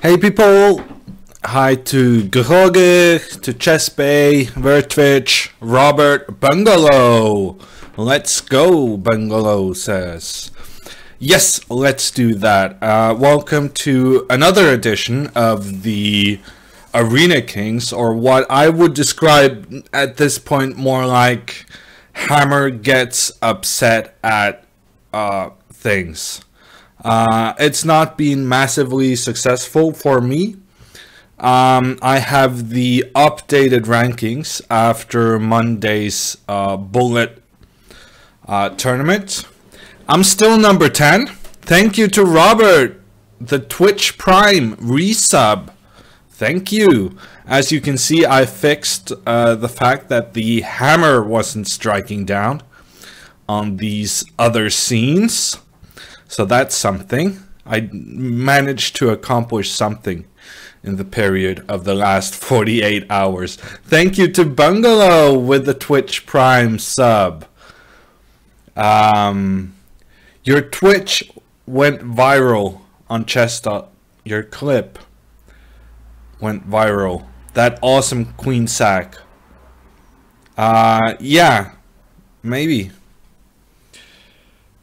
Hey people! Hi to Groge, to Chess Bay, Vertwitch, Robert, Bungalow! Let's go, Bungalow says. Yes, let's do that. Welcome to another edition of the Arena Kings, or what I would describe at this point more like Hammer gets upset at things. It's not been massively successful for me. I have the updated rankings after Monday's bullet tournament. I'm still number 10. Thank you to Robert, the Twitch Prime resub. Thank you. As you can see, I fixed the fact that the hammer wasn't striking down on these other scenes. So that's something. I managed to accomplish something in the period of the last 48 hours. Thank you to Bungalow with the Twitch Prime sub. Your Twitch went viral on Chess.com. Your clip went viral. That awesome queen sack. Yeah, maybe.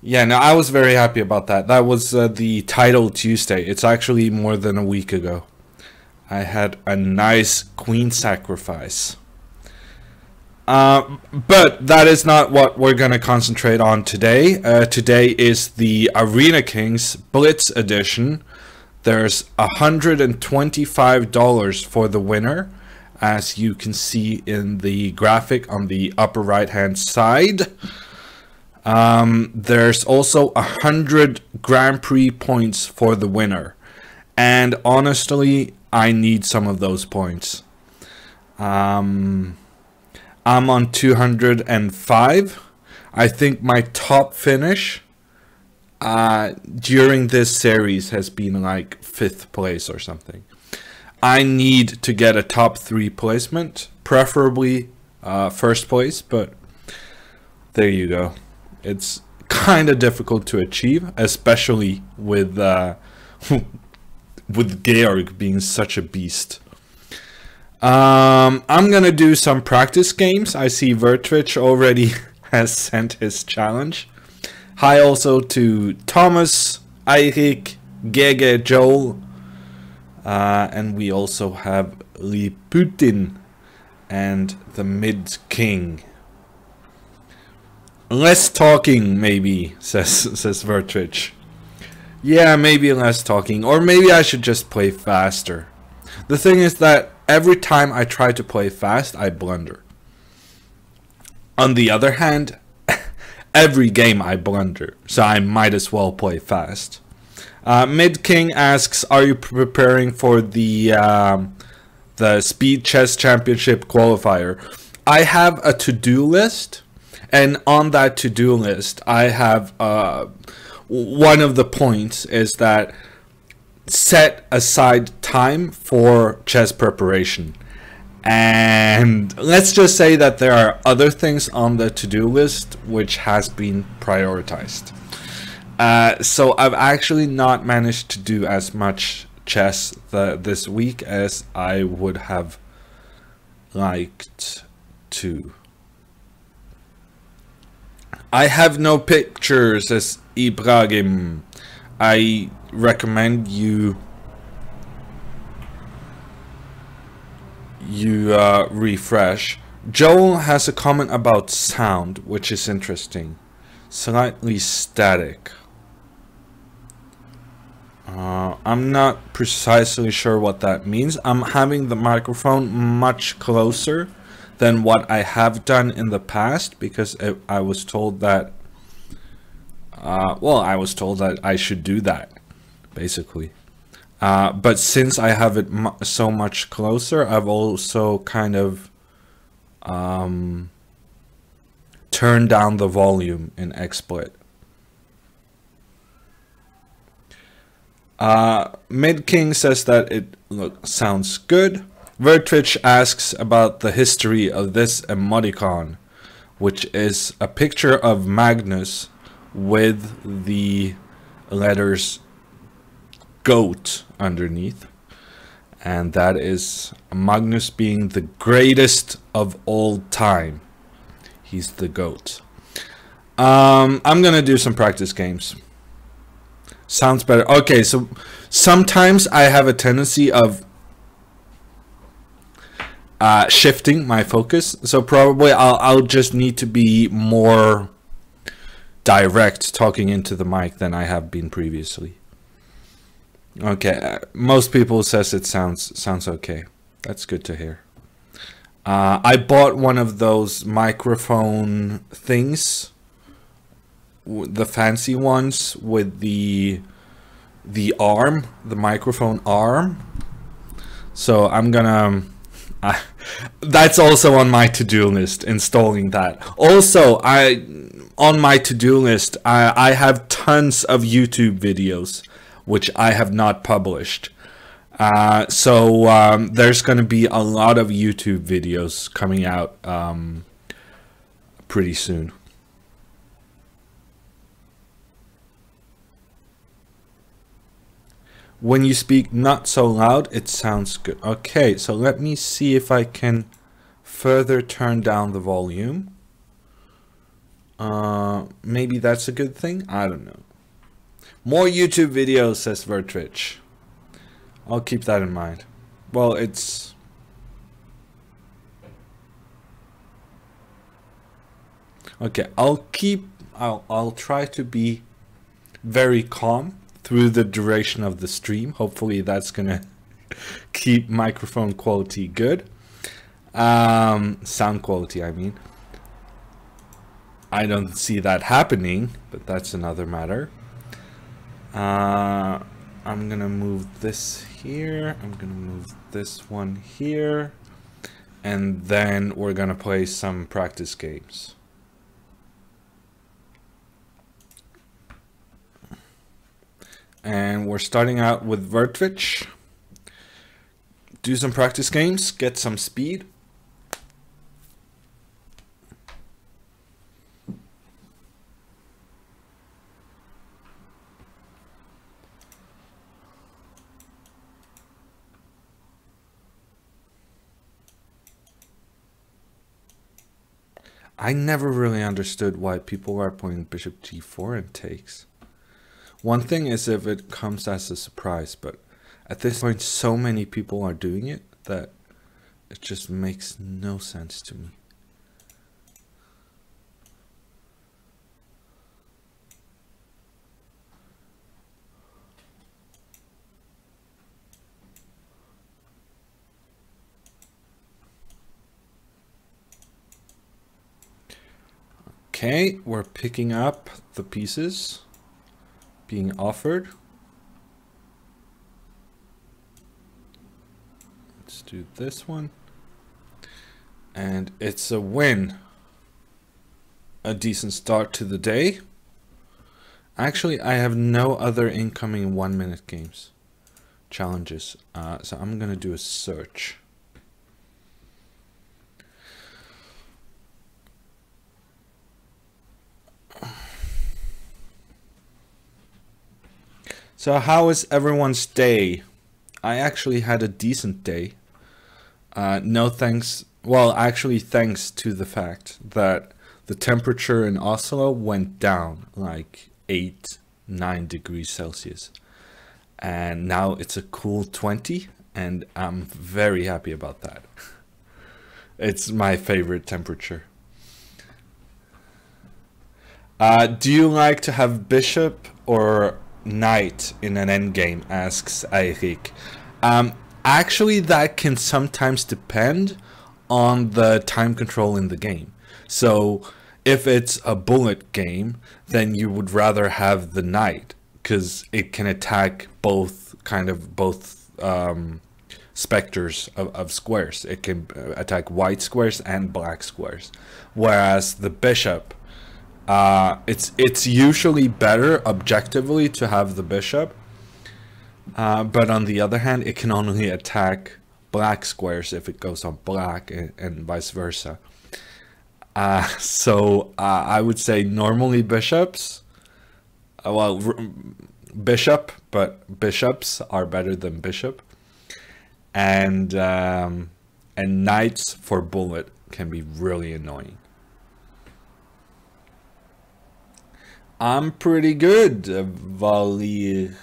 Yeah, no, I was very happy about that. That was the title Tuesday. It's actually more than a week ago. I had a nice queen sacrifice. But that is not what we're going to concentrate on today. Today is the Arena Kings Blitz edition. There's $125 for the winner, as you can see in the graphic on the upper right hand side. There's also 100 Grand Prix points for the winner, and honestly I need some of those points. I'm on 205. I think my top finish during this series has been like 5th place or something. I need to get a top 3 placement, preferably 1st place, but there you go. It's kind of difficult to achieve, especially with with Georg being such a beast. I'm gonna do some practice games. I see Vertwitch already has sent his challenge. Hi also to Thomas, Eirik, Gege, Joel, and we also have Liputin and the Mid King. Less talking, maybe, says Vertwitch. Yeah, maybe less talking, or maybe I should just play faster. The thing is that every time I try to play fast, I blunder. On the other hand, every game I blunder, so I might as well play fast. Mid King asks, are you preparing for the Speed Chess Championship qualifier? I have a to-do list. And on that to-do list, I have one of the points is that set aside time for chess preparation. And let's just say that there are other things on the to-do list which has been prioritized. So I've actually not managed to do as much chess this week as I would have liked to. I have no pictures, says Ibrahim. I recommend you refresh. Joel has a comment about sound, which is interesting. Slightly static. I'm not precisely sure what that means. I'm having the microphone much closer than what I have done in the past, because I was told that I was told that I should do that, basically. But since I have it so much closer, I've also kind of turned down the volume in XSplit. Mid King says that it sounds good. Vertwitch asks about the history of this emoticon, which is a picture of Magnus with the letters GOAT underneath. and that is Magnus being the greatest of all time. He's the GOAT. I'm gonna do some practice games. Sounds better. Okay, so sometimes I have a tendency of shifting my focus, so probably I'll just need to be more direct talking into the mic than I have been previously. Okay, most people says it sounds okay. That's good to hear. I bought one of those microphone things, the fancy ones with the arm, the microphone arm. So I'm gonna that's also on my to-do list, installing that. Also, on my to-do list, I have tons of YouTube videos which I have not published. So there's going to be a lot of YouTube videos coming out pretty soon. When you speak not so loud, it sounds good. Okay, so let me see if I can further turn down the volume. Maybe that's a good thing? I don't know. More YouTube videos, says Vertrich. I'll keep that in mind. Well, it's... Okay, I'll try to be very calm through the duration of the stream. Hopefully that's gonna keep microphone quality good. Sound quality, I mean. I don't see that happening, but that's another matter. I'm gonna move this here, I'm gonna move this one here, and then we're gonna play some practice games. And we're starting out with Vertrich. Do some practice games, get some speed. I never really understood why people are playing bishop g4 and takes. One thing is if it comes as a surprise, but at this point so many people are doing it that it just makes no sense to me. Okay, we're picking up the pieces being offered. Let's do this one. And it's a win. A decent start to the day. Actually, I have no other incoming 1-minute games challenges. So I'm gonna do a search. So how is everyone's day? I actually had a decent day. No thanks, well actually thanks to the fact that the temperature in Oslo went down like 8-9 degrees Celsius. And now it's a cool 20 and I'm very happy about that. It's my favorite temperature. Do you like to have bishop or knight in an endgame, asks Eirik. Actually, that can sometimes depend on the time control in the game. So if it's a bullet game, then you would rather have the knight because it can attack both specters of squares. It can attack white squares and black squares, whereas the bishop, it's usually better objectively to have the bishop, but on the other hand it can only attack black squares if it goes on black and vice versa. So I would say normally bishops, bishop, but bishops are better than bishop. and knights for bullet can be really annoying. I'm pretty good, Valiran.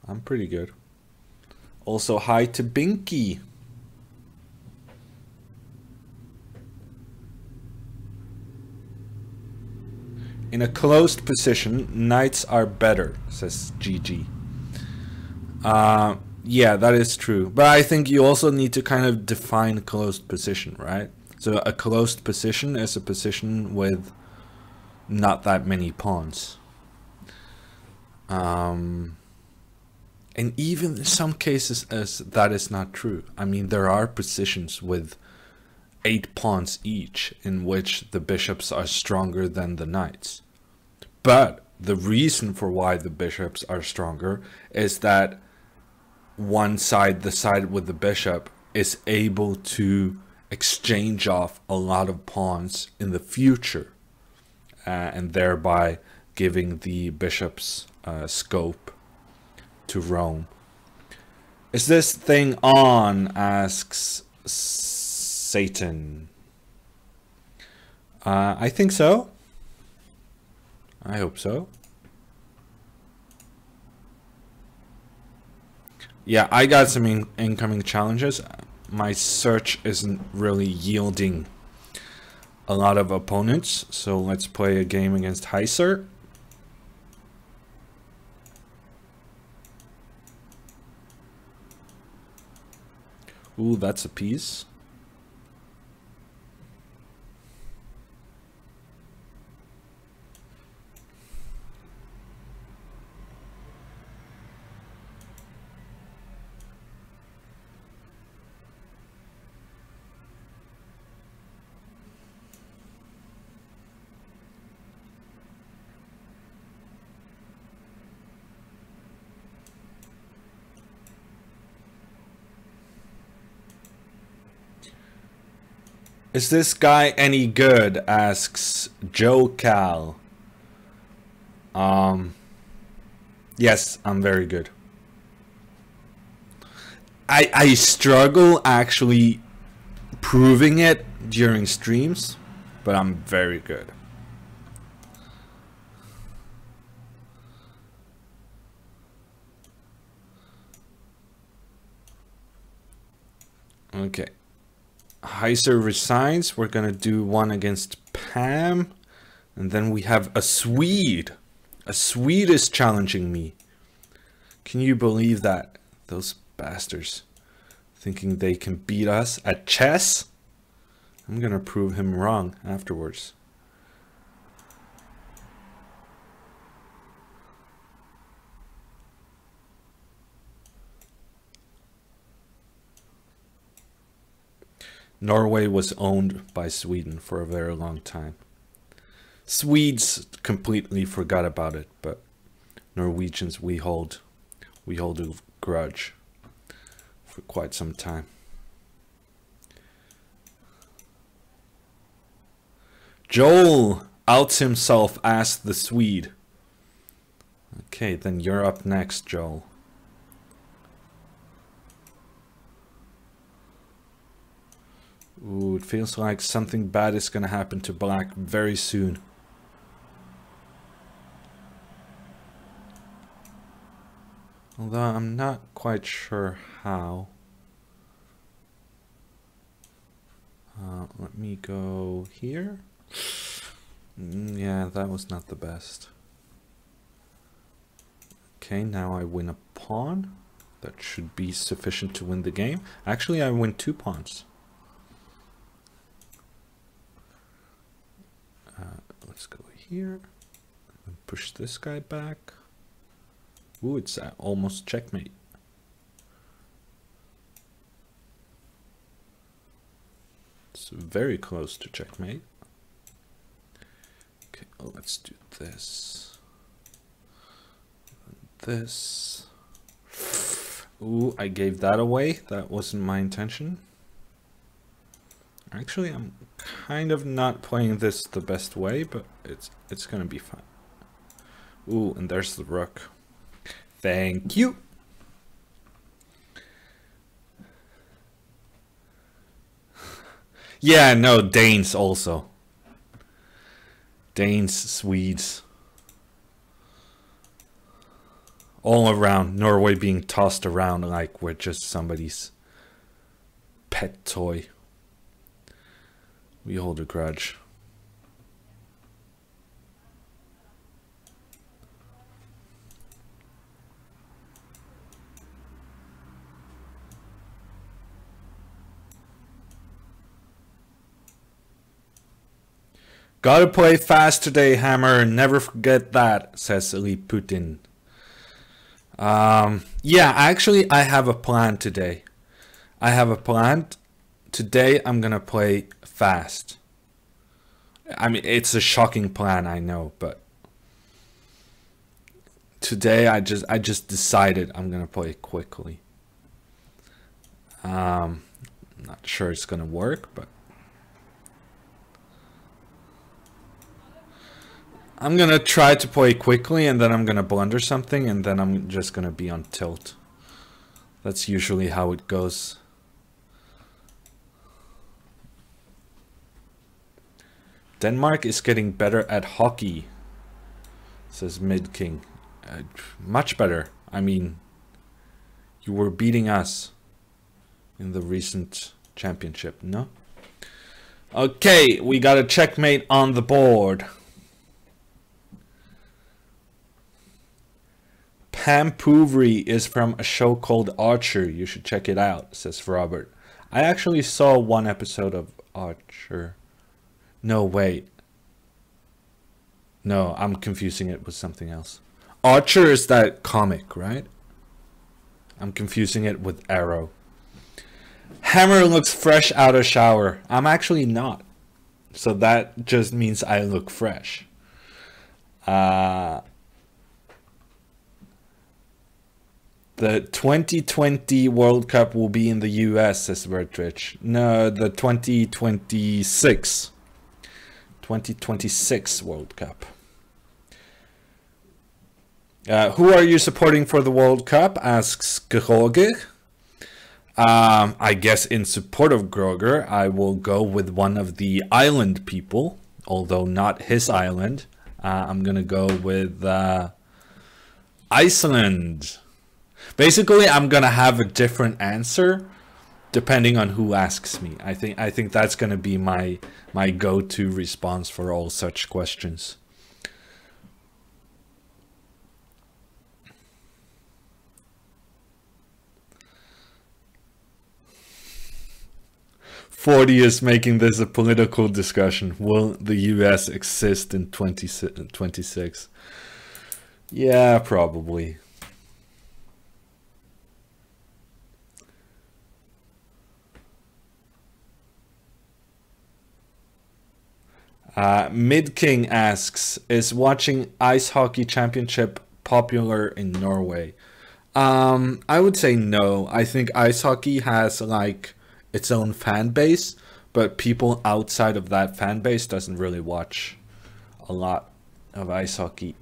I'm pretty good. Also, hi to Binky. In a closed position, knights are better, says GG. Yeah, that is true. But I think you also need to kind of define closed position, right? So a closed position is a position with not that many pawns. And even in some cases as that is not true. I mean, there are positions with 8 pawns each in which the bishops are stronger than the knights. But the reason for why the bishops are stronger is that one side, the side with the bishop, is able to exchange off a lot of pawns in the future, and thereby giving the bishops scope to roam. Is this thing on? Asks Satan. I think so. I hope so. Yeah, I got some incoming challenges. My search isn't really yielding a lot of opponents, so let's play a game against Heiser. Ooh, that's a piece. Is this guy any good? Asks Joe Cal. Yes, I'm very good. I struggle actually proving it during streams, but I'm very good. Okay. Heiser resigns. We're gonna do one against Pam, and then we have a Swede. A Swede is challenging me. Can you believe that? Those bastards thinking they can beat us at chess. I'm gonna prove him wrong afterwards. Norway was owned by Sweden for a very long time. Swedes completely forgot about it, but Norwegians, we hold a grudge for quite some time. Joel outs himself as the Swede. Okay, then you're up next, Joel. Ooh, it feels like something bad is gonna happen to black very soon. Although I'm not quite sure how. Let me go here. Yeah, that was not the best. Okay, now I win a pawn. That should be sufficient to win the game. Actually, I win 2 pawns. Let's go here and push this guy back. Ooh, it's almost checkmate. It's very close to checkmate. Okay, let's do this. This. Ooh, I gave that away. That wasn't my intention. Actually, I'm kind of not playing this the best way, but it's gonna be fine. Ooh, and there's the rook. Thank you. Yeah, no, Danes also. Danes, Swedes. All around. Norway being tossed around like we're just somebody's pet toy. We hold a grudge. Gotta play fast today, Hammer. Never forget that, says Lee Putin. Yeah, actually, I have a plan today. I have a plan. Today, I'm gonna play fast. I mean, it's a shocking plan, I know, but today I just decided I'm gonna play quickly. Not sure it's gonna work, but I'm gonna try to play quickly, and then I'm gonna blunder something, and then I'm just gonna be on tilt. That's usually how it goes. Denmark is getting better at hockey, says Mid King. Much better. I mean, you were beating us in the recent championship, no? Okay, we got a checkmate on the board. Pam Pouvry is from a show called Archer. You should check it out, says Robert. I actually saw one episode of Archer. No, wait. No, I'm confusing it with something else. Archer is that comic, right? I'm confusing it with Arrow. Hammer looks fresh out of shower. I'm actually not. So that just means I look fresh. The 2020 World Cup will be in the US, says Bertrich. No, the 2026 World Cup. Who are you supporting for the World Cup? Asks Groger. I guess in support of Groger, I will go with one of the island people, although not his island. I'm gonna go with Iceland. Basically, I'm gonna have a different answer depending on who asks me. I think that's gonna be my go-to response for all such questions. "40 is making this a political discussion. Will the US exist in 2026? Yeah, probably. Mid King asks, is watching ice hockey championship popular in Norway? I would say no. I think ice hockey has like its own fan base, but people outside of that fan base doesn't really watch a lot of ice hockey.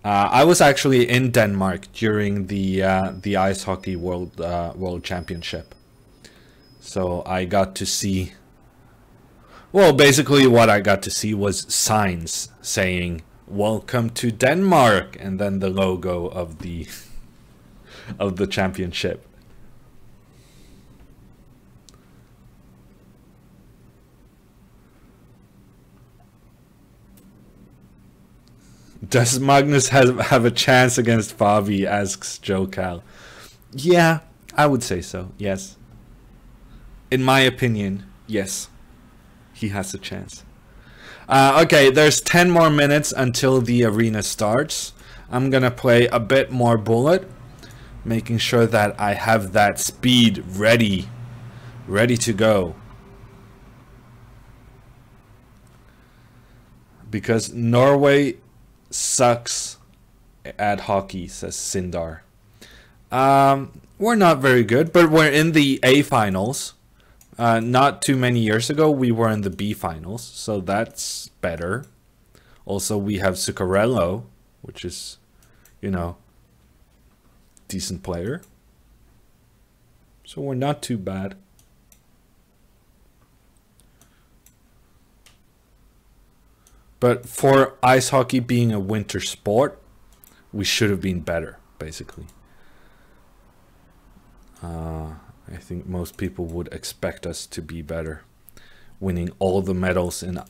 I was actually in Denmark during the ice hockey world championship, so I got to see. Well, basically what I got to see was signs saying "Welcome to Denmark" and then the logo of the championship. Does Magnus have a chance against Fabi? Asks Joe Cal. Yeah, I would say so, yes. In my opinion, yes. He has a chance. Okay, there's 10 more minutes until the arena starts. I'm gonna play a bit more bullet, making sure that I have that speed ready to go. Because Norway sucks at hockey, says Sindar. We're not very good, but we're in the A finals. Not too many years ago, we were in the B finals, so that's better. Also, we have Zuccarello, which is, you know, decent player. So we're not too bad. But for ice hockey being a winter sport, we should have been better, basically. I think most people would expect us to be better, winning all the medals in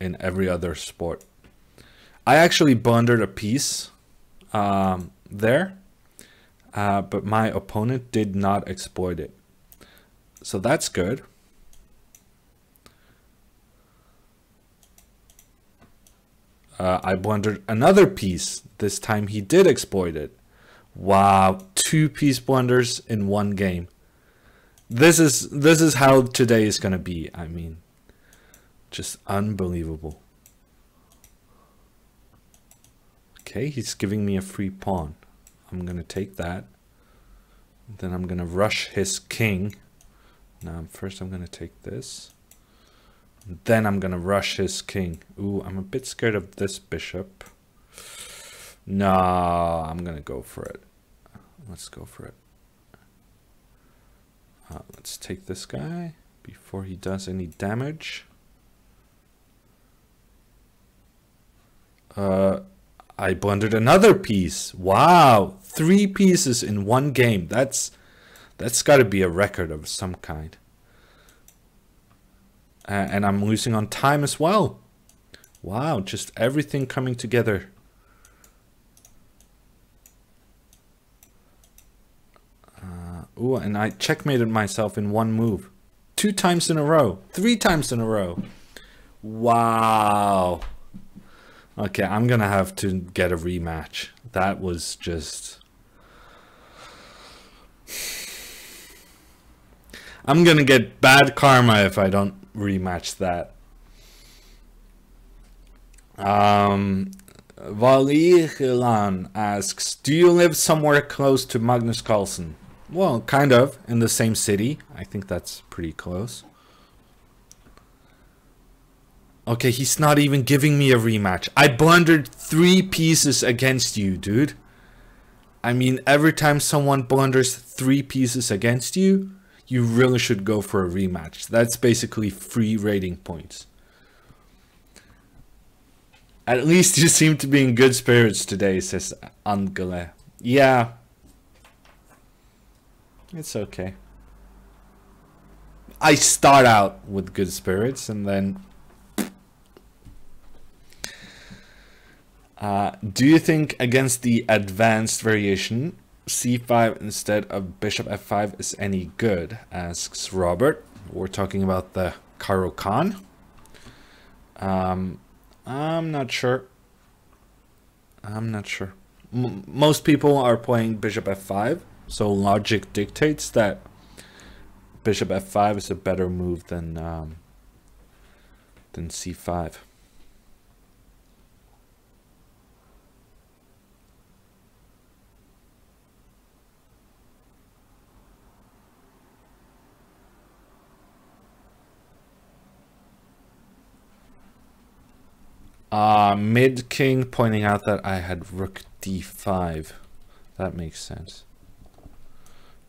every other sport. I actually blundered a piece there, but my opponent did not exploit it. So that's good. I blundered another piece. This time he did exploit it. Wow, 2-piece blunders in one game. This is how today is gonna be. I mean, just unbelievable. Okay, he's giving me a free pawn. I'm gonna take that. Then I'm gonna rush his king. Now first I'm gonna take this. Then I'm gonna rush his king. Ooh, I'm a bit scared of this bishop. No, I'm gonna go for it. Let's go for it. Let's take this guy before he does any damage. I blundered another piece. Wow, 3 pieces in one game. That's got to be a record of some kind. And I'm losing on time as well. Wow, just everything coming together. Ooh, and I checkmated myself in one move. 2 times in a row. 3 times in a row. Wow. Okay, I'm gonna have to get a rematch. That was just... I'm gonna get bad karma if I don't rematch that. Valilan asks, do you live somewhere close to Magnus Carlsen? Well, kind of, in the same city. I think that's pretty close. Okay, he's not even giving me a rematch. I blundered 3 pieces against you, dude. I mean, every time someone blunders 3 pieces against you, you really should go for a rematch. That's basically free rating points. At least you seem to be in good spirits today, says Angele. Yeah. It's okay. I start out with good spirits and then... do you think against the advanced variation, c5 instead of bishop f5 is any good? Asks Robert. We're talking about the Caro-Kann. I'm not sure. I'm not sure. Most people are playing bishop f5. So logic dictates that bishop f5 is a better move than c5. Mid king pointing out that I had rook d5. That makes sense.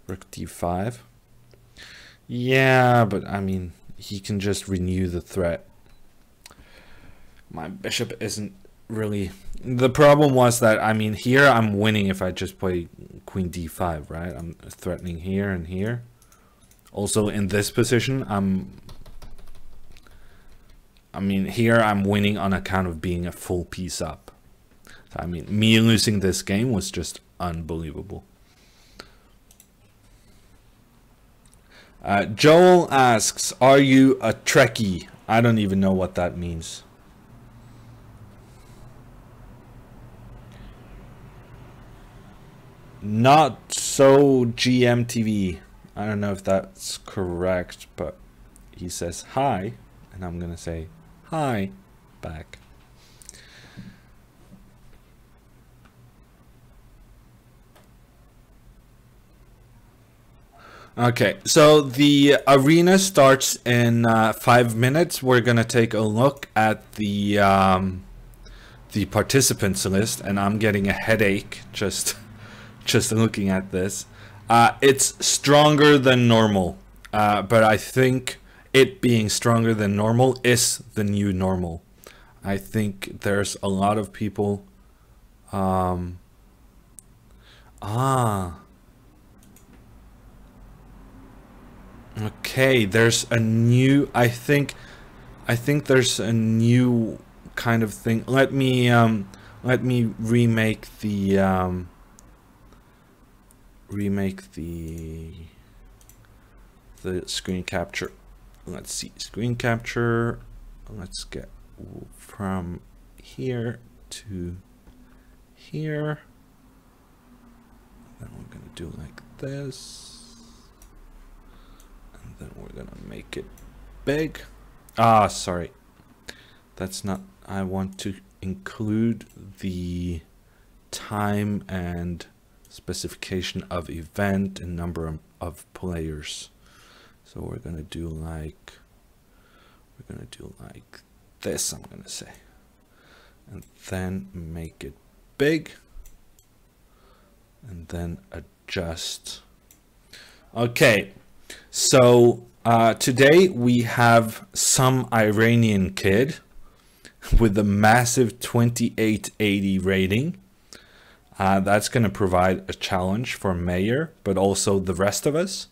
Rook d5. Yeah, but I mean, he can just renew the threat. My bishop isn't really... The problem was that, I mean, here I'm winning if I just play queen d5, right? I'm threatening here and here. Also in this position, I mean, here I'm winning on account of being a full piece up. So, I mean, me losing this game was just unbelievable. Joel asks, are you a Trekkie? I don't even know what that means. Not so GMTV. I don't know if that's correct, but he says hi, and I'm gonna say hi back. Okay, so the arena starts in 5 minutes. We're gonna take a look at the participants list, and I'm getting a headache just looking at this. It's stronger than normal, but I think it being stronger than normal is the new normal. I think there's a lot of people. Okay, there's a new. I think there's a new kind of thing. Let me remake the screen capture. Let's see, screen capture. Let's get from here to here. Then we're gonna do like this, and then we're gonna make it big. Sorry, that's not. I want to include the time and specification of event and number of players. So we're gonna do like this, I'm gonna say, and then make it big, and then adjust. Okay, so today we have some Iranian kid with a massive 2880 rating. That's going to provide a challenge for Mayor, but also the rest of us.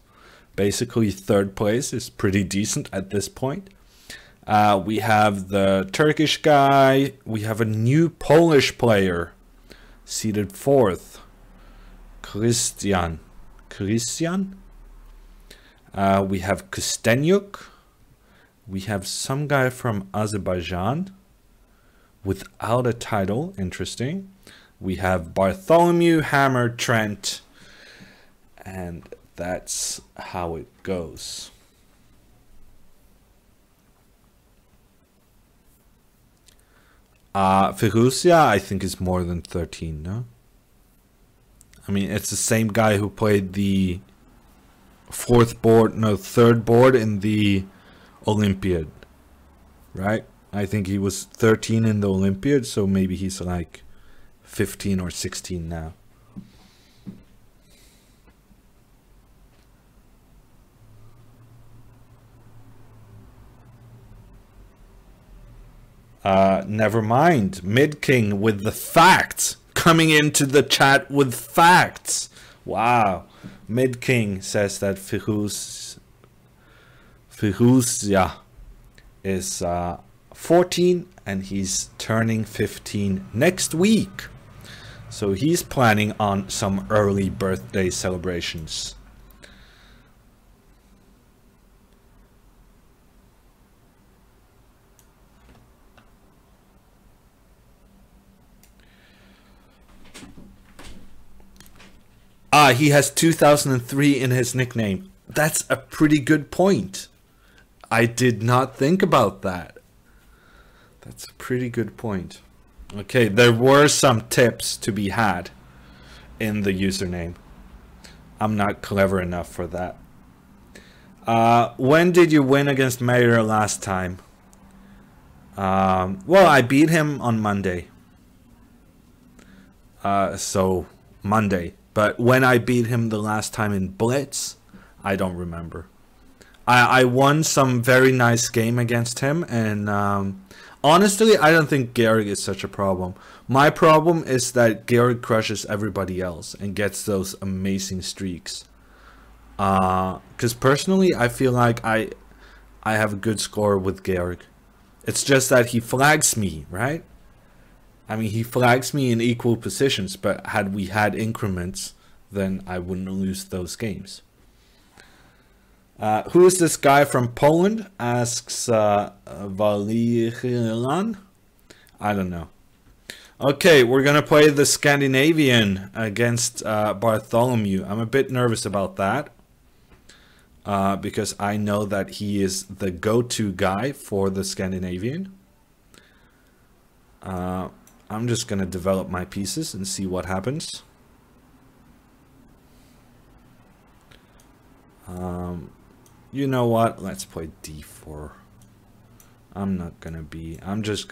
Basically, third place is pretty decent at this point. We have the Turkish guy. We have a new Polish player seated fourth, Christian. We have Kostenyuk. We have some guy from Azerbaijan without a title. Interesting. We have Bartholomew, Hammer, Trent, and that's how it goes. Firusia, I think, is more than 13, no? I mean, it's the same guy who played the third board in the Olympiad, right? I think he was 13 in the Olympiad, so maybe he's like 15 or 16 now. Never mind. Mid King with the facts, coming into the chat with facts. Wow. Mid King says that Firusia is 14 and he's turning 15 next week. So he's planning on some early birthday celebrations. He has 2003 in his nickname. That's a pretty good point. I did not think about that. That's a pretty good point. Okay, there were some tips to be had in the username. I'm not clever enough for that. When did you win against Mayer last time? Well, I beat him on Monday. So Monday. But when I beat him the last time in Blitz, I don't remember. I won some very nice game against him, and honestly, I don't think Georg is such a problem. My problem is that Georg crushes everybody else and gets those amazing streaks. Because personally, I feel like I have a good score with Georg. It's just that he flags me, right? I mean, he flags me in equal positions, but had we had increments, then I wouldn't lose those games. Who is this guy from Poland? Asks Valerian. I don't know. Okay, we're gonna play the Scandinavian against Bartholomew. I'm a bit nervous about that. Because I know that he is the go-to guy for the Scandinavian. I'm just gonna develop my pieces and see what happens. You know what? Let's play d4. I'm just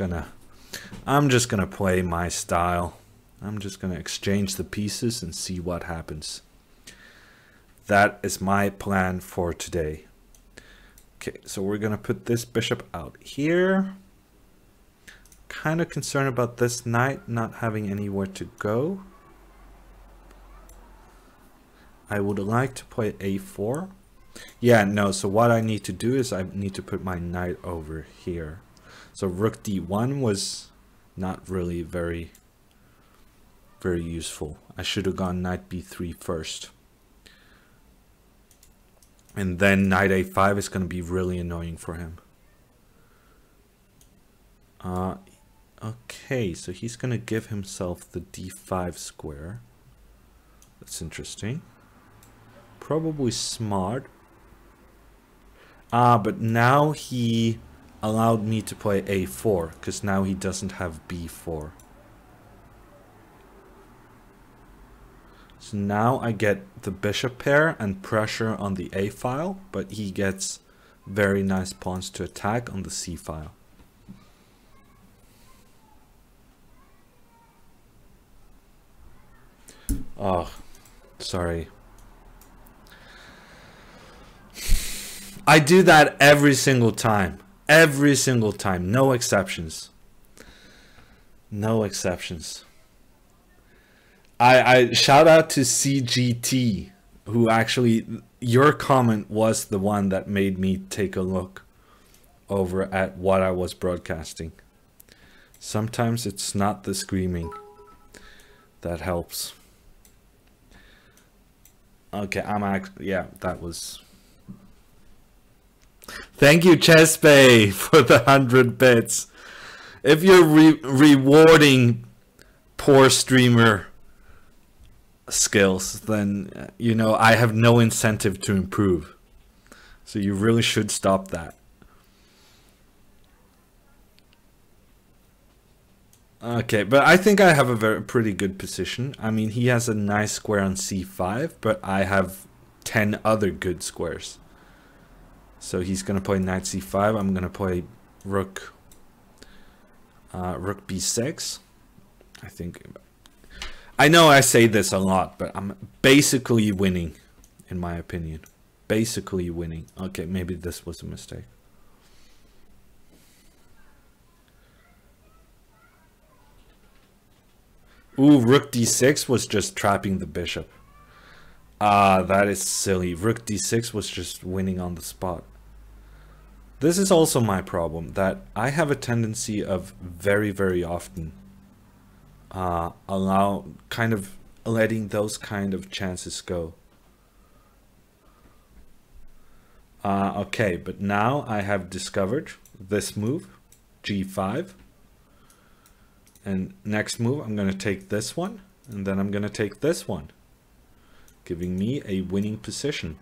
gonna play my style. I'm just gonna exchange the pieces and see what happens. That is my plan for today. Okay, so we're gonna put this bishop out here. kind of concerned about this knight not having anywhere to go. I would like to play a4. Yeah, no, so what I need to do is I need to put my knight over here. So rook d1 was not really very useful. I should have gone knight b3 first. And then knight a5 is going to be really annoying for him. Okay, so he's going to give himself the d5 square. That's interesting. Probably smart. But now he allowed me to play a4, because now he doesn't have b4. So now I get the bishop pair and pressure on the a file, but he gets very nice pawns to attack on the c file. Oh, sorry. I do that every single time. Every single time. No exceptions. No exceptions. I shout out to CGT, who actually, your comment was the one that made me take a look over at what I was broadcasting. Sometimes it's not the screaming that helps. Okay, yeah, that was... Thank you, Chesbay, for the 100 bits. If you're rewarding poor streamer skills, then, you know, I have no incentive to improve. So you really should stop that. Okay, but I think I have a pretty good position. I mean, he has a nice square on c5, but I have 10 other good squares. So he's going to play knight c5. I'm going to play rook b6. I think... I know I say this a lot, but I'm basically winning, in my opinion. Basically winning. Okay, maybe this was a mistake. Ooh, rook d6 was just trapping the bishop. That is silly. Rook d6 was just winning on the spot. This is also my problem, that I have a tendency of very, very often letting those kind of chances go. Okay, but now I have discovered this move, g5. And next move, I'm going to take this one, and then I'm going to take this one, giving me a winning position.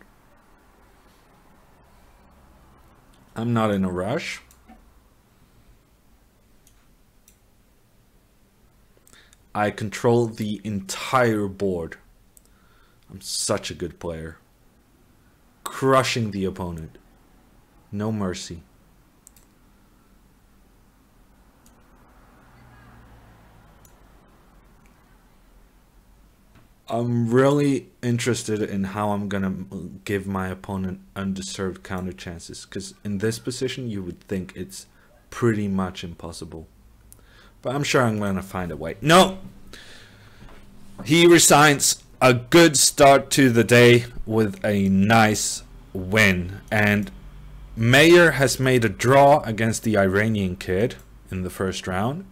I'm not in a rush. I control the entire board. I'm such a good player. Crushing the opponent. No mercy. I'm really interested in how I'm gonna give my opponent undeserved counter chances, because in this position you would think it's pretty much impossible, but I'm sure I'm gonna find a way. No, he resigns. A good start to the day with a nice win, and Mayer has made a draw against the Iranian kid in the first round.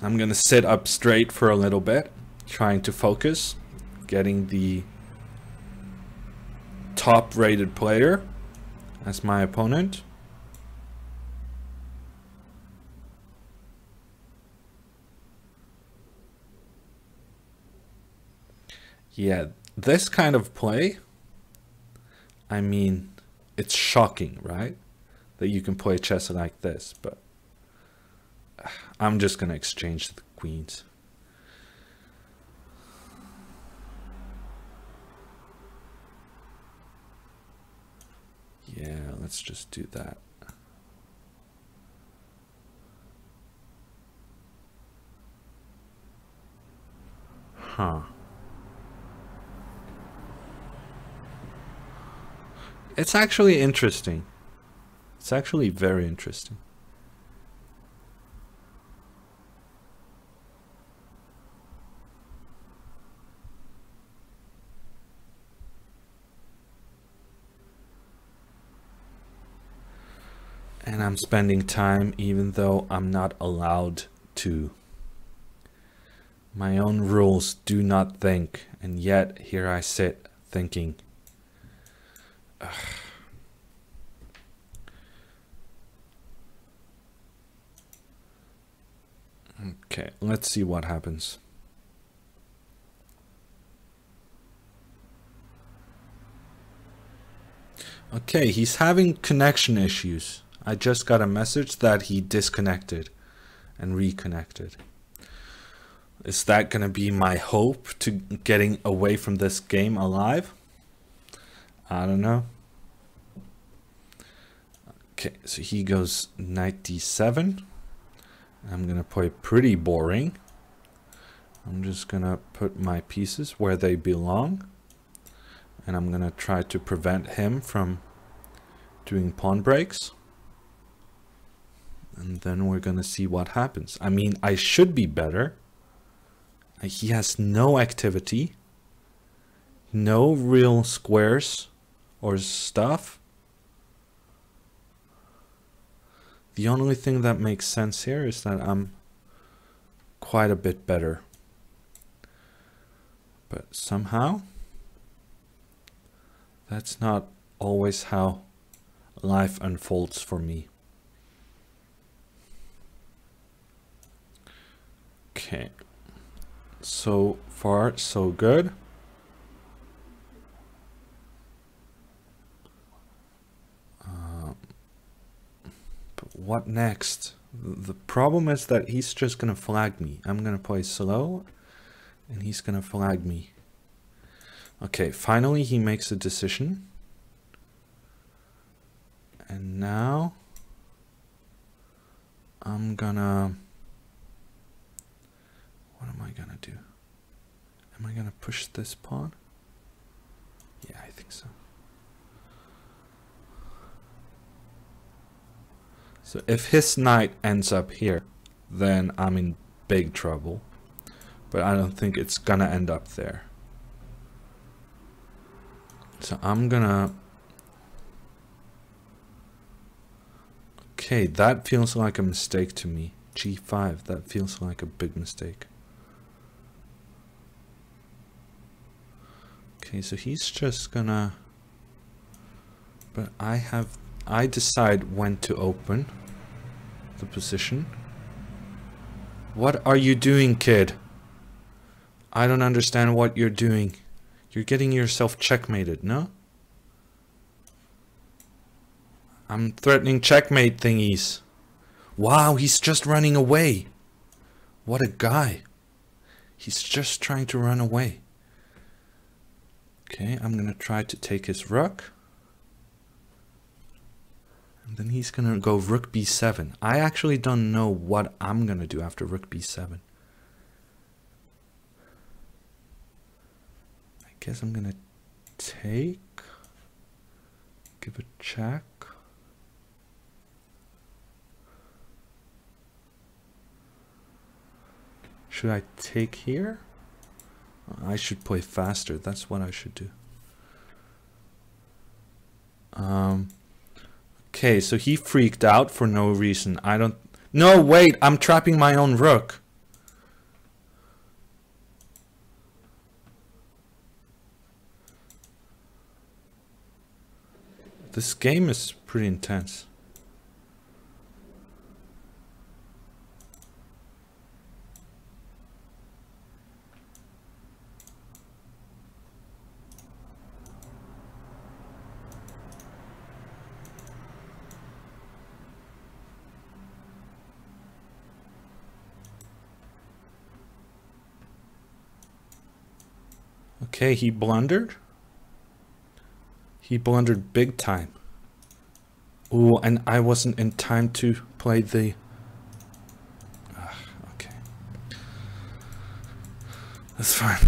I'm gonna sit up straight for a little bit, trying to focus, getting the top rated player as my opponent. Yeah, this kind of play, I mean, it's shocking, right? That you can play chess like this, but I'm just gonna exchange the queens. Yeah, let's just do that. Huh. It's actually interesting. It's actually very interesting. And I'm spending time even though I'm not allowed to. My own rules do not think, and yet here I sit thinking. Ugh. Okay, let's see what happens. Okay, he's having connection issues. I just got a message that he disconnected and reconnected. Is that going to be my hope to getting away from this game alive? I don't know. Okay, so he goes knight d7. I'm going to play pretty boring. I'm just going to put my pieces where they belong. And I'm going to try to prevent him from doing pawn breaks. And then we're going to see what happens. I mean, I should be better. He has no activity. No real squares or stuff. The only thing that makes sense here is that I'm quite a bit better. But somehow, that's not always how life unfolds for me. Okay, so far so good. But what next? The problem is that he's just gonna flag me. I'm gonna play slow and he's gonna flag me. Okay, finally he makes a decision. And now I'm gonna... What am I gonna do? Am I gonna push this pawn? Yeah, I think so. So if his knight ends up here, then I'm in big trouble. But I don't think it's gonna end up there. So I'm gonna... Okay, that feels like a mistake to me. G5, that feels like a big mistake. Okay, so he's just gonna... But I decide when to open the position. What are you doing, kid? I don't understand what you're doing. You're getting yourself checkmated, no? I'm threatening checkmate thingies. Wow, he's just running away. What a guy. He's just trying to run away. Okay, I'm gonna try to take his rook. And then he's gonna go rook b7. I actually don't know what I'm gonna do after rook b7. I guess I'm gonna take, give a check. Should I take here? I should play faster. That's what I should do. Okay, so he freaked out for no reason. I don't... No, wait! I'm trapping my own rook. This game is pretty intense. Okay, he blundered. He blundered big time. Ooh, and I wasn't in time to play the... okay. That's fine.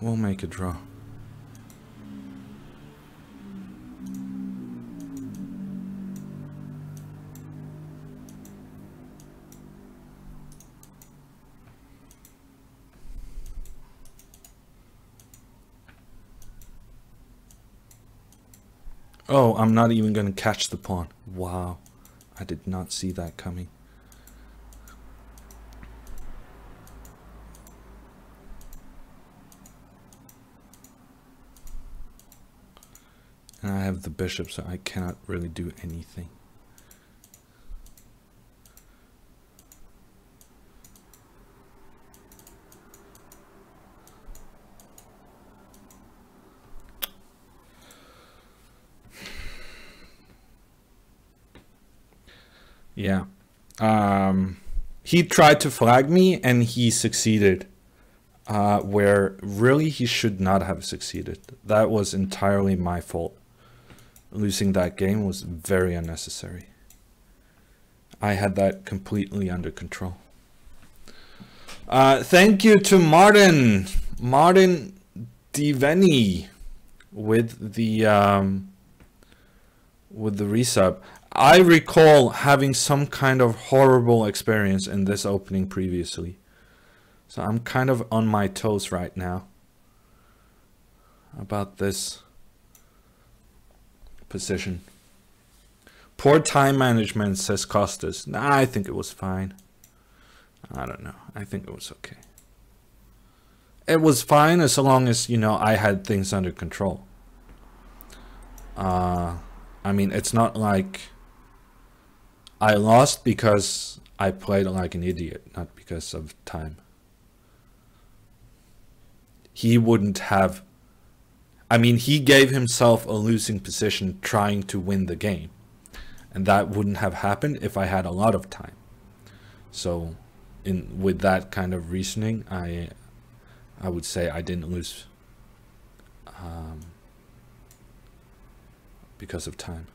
We'll make a draw. Oh, I'm not even gonna catch the pawn. Wow. I did not see that coming. And I have the bishop, so I cannot really do anything. Yeah. He tried to flag me and he succeeded. Where really he should not have succeeded. That was entirely my fault. Losing that game was very unnecessary. I had that completely under control. Thank you to Martin Diveni with the resub. I recall having some kind of horrible experience in this opening previously. So I'm kind of on my toes right now about this position. Poor time management, says Costas. Nah, I think it was fine. I don't know. I think it was okay. It was fine as long as, you know, I had things under control. I mean, it's not like I lost because I played like an idiot, not because of time. He wouldn't have... I mean, he gave himself a losing position trying to win the game. And that wouldn't have happened if I had a lot of time. So, with that kind of reasoning, I would say I didn't lose because of time.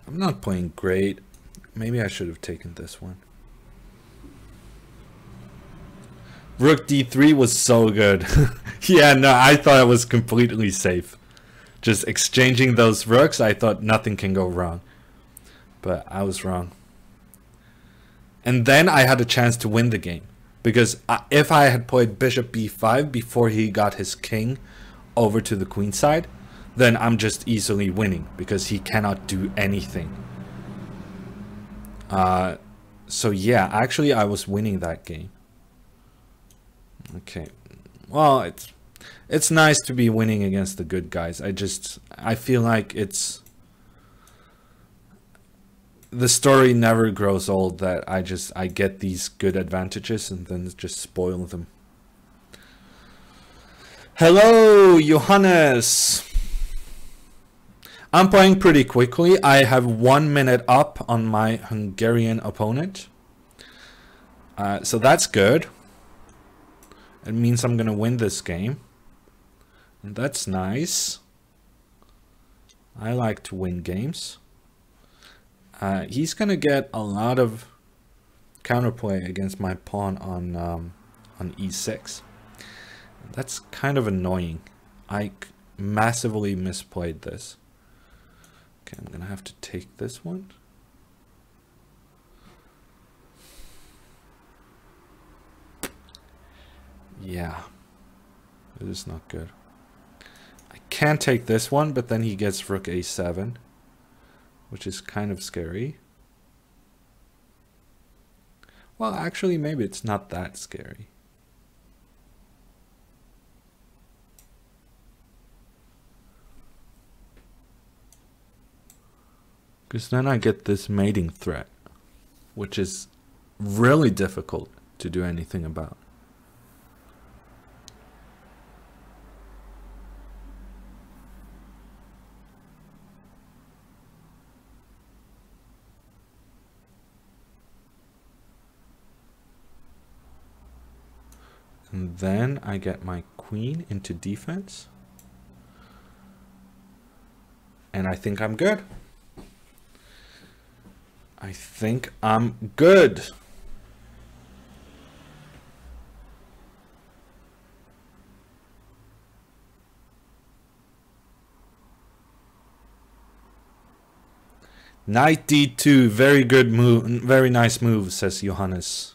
I'm not playing great. Maybe I should have taken this one. Rook d3 was so good. Yeah, no, I thought it was completely safe. Just exchanging those rooks, I thought nothing can go wrong. But I was wrong. And then I had a chance to win the game. Because if I had played bishop b5 before he got his king over to the queen side, then I'm just easily winning. Because he cannot do anything. So yeah, actually I was winning that game. Okay, well, it's nice to be winning against the good guys. I feel like it's the story never grows old that I get these good advantages and then just spoil them. Hello, Johannes. I'm playing pretty quickly. I have 1 minute up on my Hungarian opponent. So that's good. It means I'm gonna win this game. And that's nice. I like to win games. He's gonna get a lot of counterplay against my pawn on e6. That's kind of annoying. I massively misplayed this. Okay, I'm gonna have to take this one. Yeah, it is not good. I can take this one, but then he gets rook a7, which is kind of scary. Well, actually, maybe it's not that scary. Because then I get this mating threat, which is really difficult to do anything about. And then I get my queen into defense. And I think I'm good. I think I'm good. Knight d2, very good move, very nice move, says Johannes.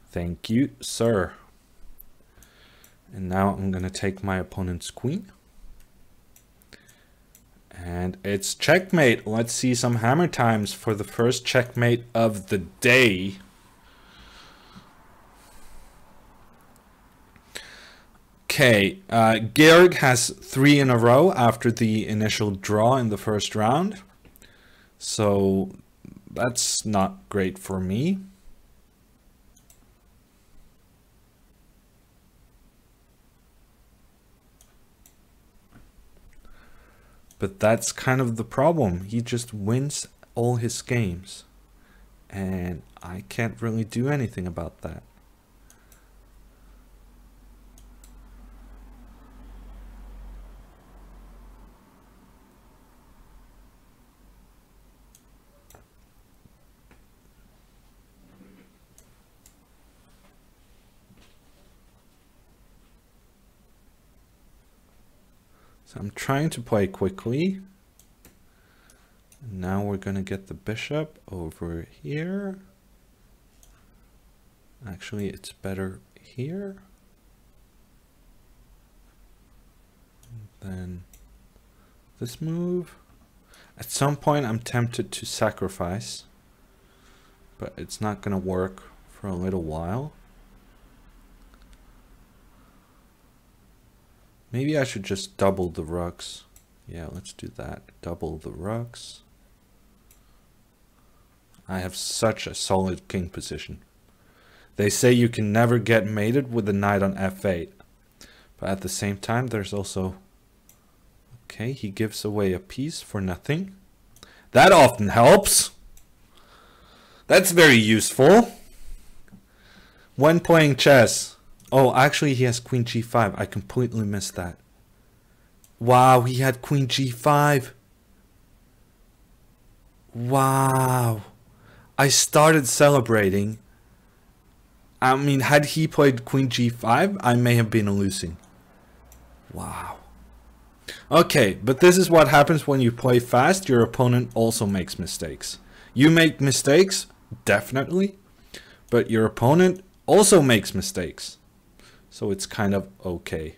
Thank you, sir. And now I'm gonna take my opponent's queen. And it's checkmate. Let's see some hammer times for the first checkmate of the day. Okay, Georg has 3 in a row after the initial draw in the first round. So that's not great for me. But that's kind of the problem. He just wins all his games. And I can't really do anything about that. So I'm trying to play quickly. Now we're going to get the bishop over here. Actually, it's better here. And then this move. At some point, I'm tempted to sacrifice, but it's not going to work for a little while. Maybe I should just double the rooks. Yeah, let's do that. Double the rooks. I have such a solid king position. They say you can never get mated with the knight on f8. But at the same time, there's also... Okay, he gives away a piece for nothing. That often helps. That's very useful. When playing chess... Oh, actually he has queen g5. I completely missed that. Wow, he had queen g5. Wow. I started celebrating. I mean, had he played queen g5, I may have been losing. Wow. Okay, but this is what happens when you play fast. Your opponent also makes mistakes. You make mistakes, definitely. But your opponent also makes mistakes. So it's kind of okay.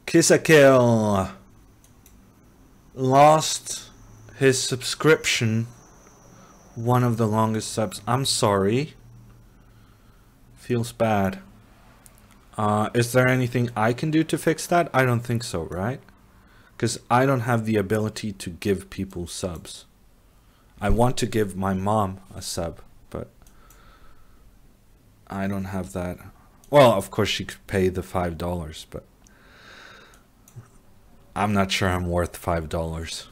Kisakil lost his subscription. One of the longest subs. I'm sorry. Feels bad. Is there anything I can do to fix that? I don't think so, right? Because I don't have the ability to give people subs. I want to give my mom a sub, but I don't have that. Well, of course she could pay the $5, but I'm not sure I'm worth $5.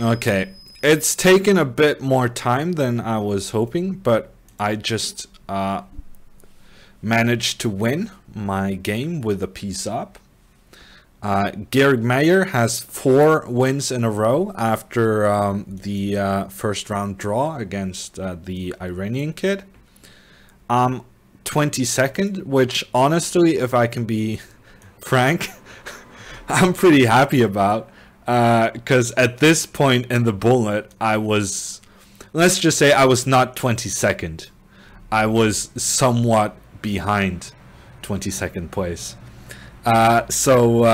Okay. It's taken a bit more time than I was hoping, but I just managed to win my game with a piece up. Georg Mayer has 4 wins in a row after the first round draw against the Iranian kid. 22nd, which honestly, if I can be frank, I'm pretty happy about. Because at this point in the bullet, I was, let's just say I was not 22nd. I was somewhat behind 22nd place. So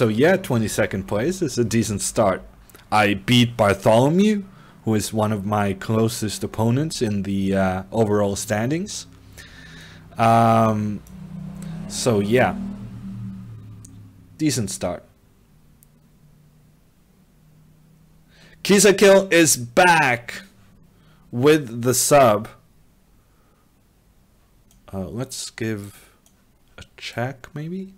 yeah, 22nd place is a decent start. I beat Bartholomew, who is one of my closest opponents in the overall standings. So yeah, decent start. Kisakil is back with the sub. Let's give a check, maybe.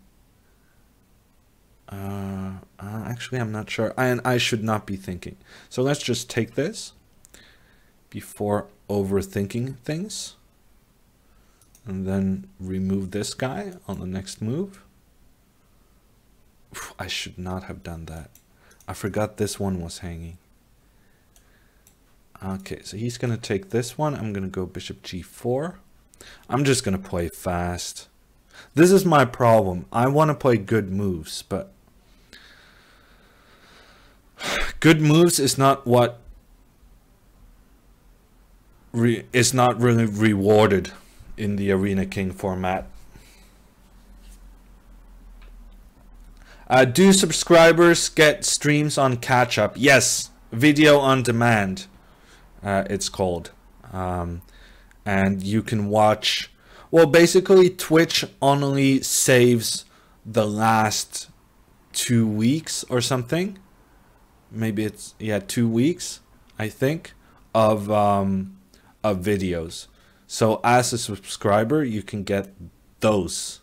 Actually, I'm not sure, and I should not be thinking. So let's just take this before overthinking things, and then remove this guy on the next move. I should not have done that. I forgot this one was hanging. Okay, so he's going to take this one. I'm going to go bishop g4. I'm just going to play fast. This is my problem. I want to play good moves, but good moves is not what is not really rewarded in the Arena King format. Do subscribers get streams on catch up? Yes, video on demand, it's called. And you can watch, well, basically Twitch only saves the last 2 weeks or something. Maybe it's, yeah, 2 weeks, I think, of videos. So as a subscriber, you can get those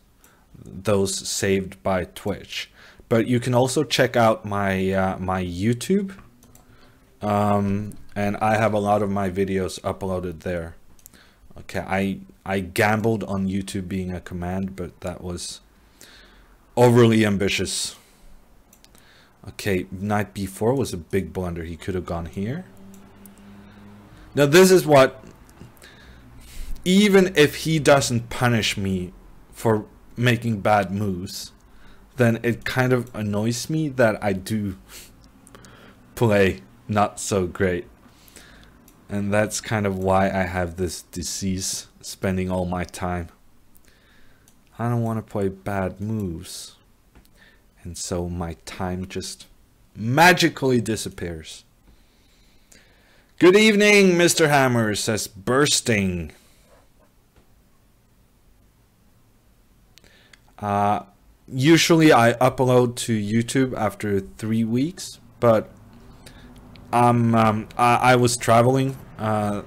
saved by Twitch. But you can also check out my my YouTube, and I have a lot of my videos uploaded there. Okay, I gambled on YouTube being a command, but that was overly ambitious. Okay, knight b4 was a big blunder. He could have gone here. Now this is what, even if he doesn't punish me for making bad moves, then it kind of annoys me that I do play not so great. And that's kind of why I have this disease, spending all my time. I don't want to play bad moves. And so my time just magically disappears. Good evening, Mr. Hammer, says bursting. Usually I upload to YouTube after 3 weeks, but I was traveling the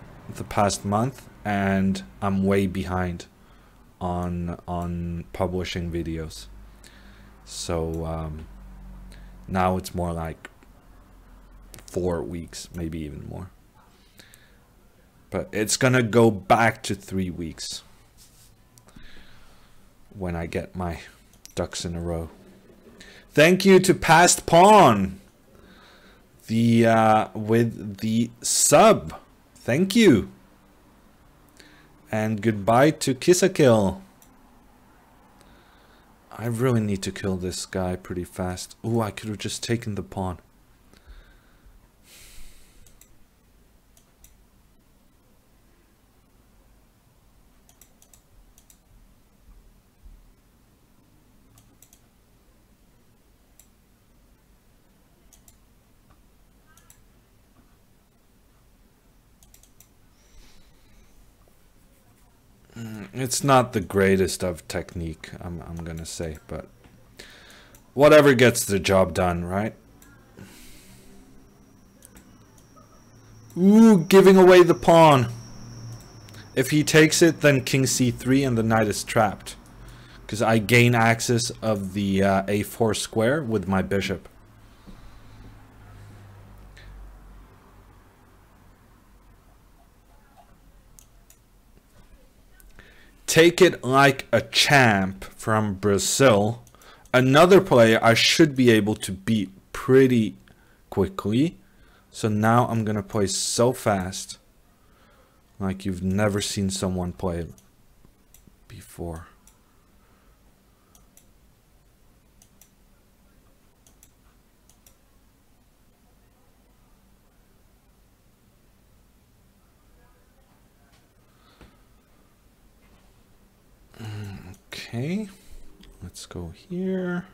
past month and I'm way behind on publishing videos. So now it's more like 4 weeks, maybe even more. But it's gonna go back to 3 weeks when I get my ducks in a row. Thank you to Past Pawn, with the sub. Thank you. And goodbye to Kisakill. I really need to kill this guy pretty fast. Ooh, I could have just taken the pawn. It's not the greatest of technique, I'm gonna say, but whatever gets the job done, right? Ooh, giving away the pawn. If he takes it, then king c3 and the knight is trapped, because I gain access of the a4 square with my bishop. Take it like a champ from Brazil. Another player I should be able to beat pretty quickly. So now I'm gonna play so fast, like you've never seen someone play before. Okay, let's go here,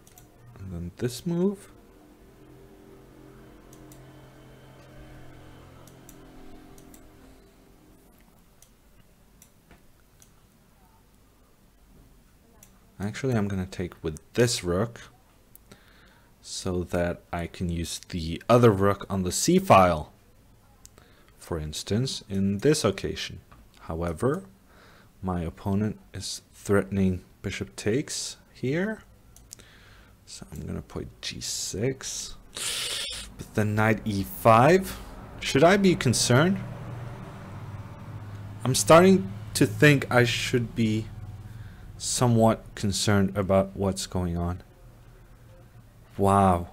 and then this move. Actually, I'm gonna take with this rook, so that I can use the other rook on the c file, for instance, in this occasion. However, my opponent is threatening bishop takes here, so I'm gonna play g6 with the knight e5. Should I be concerned? I'm starting to think I should be somewhat concerned about what's going on. Wow,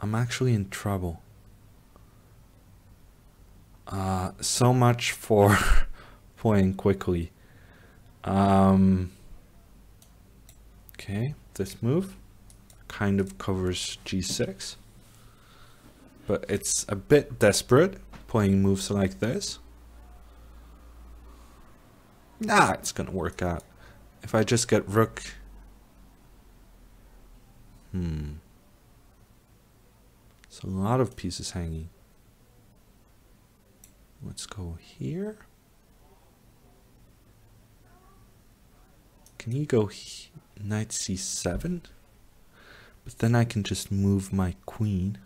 I'm actually in trouble. So much for playing quickly. Okay, this move kind of covers g6. But it's a bit desperate playing moves like this. Nah, it's gonna work out. If I just get rook. It's a lot of pieces hanging. Let's go here. Can he go knight c7? But then I can just move my queen.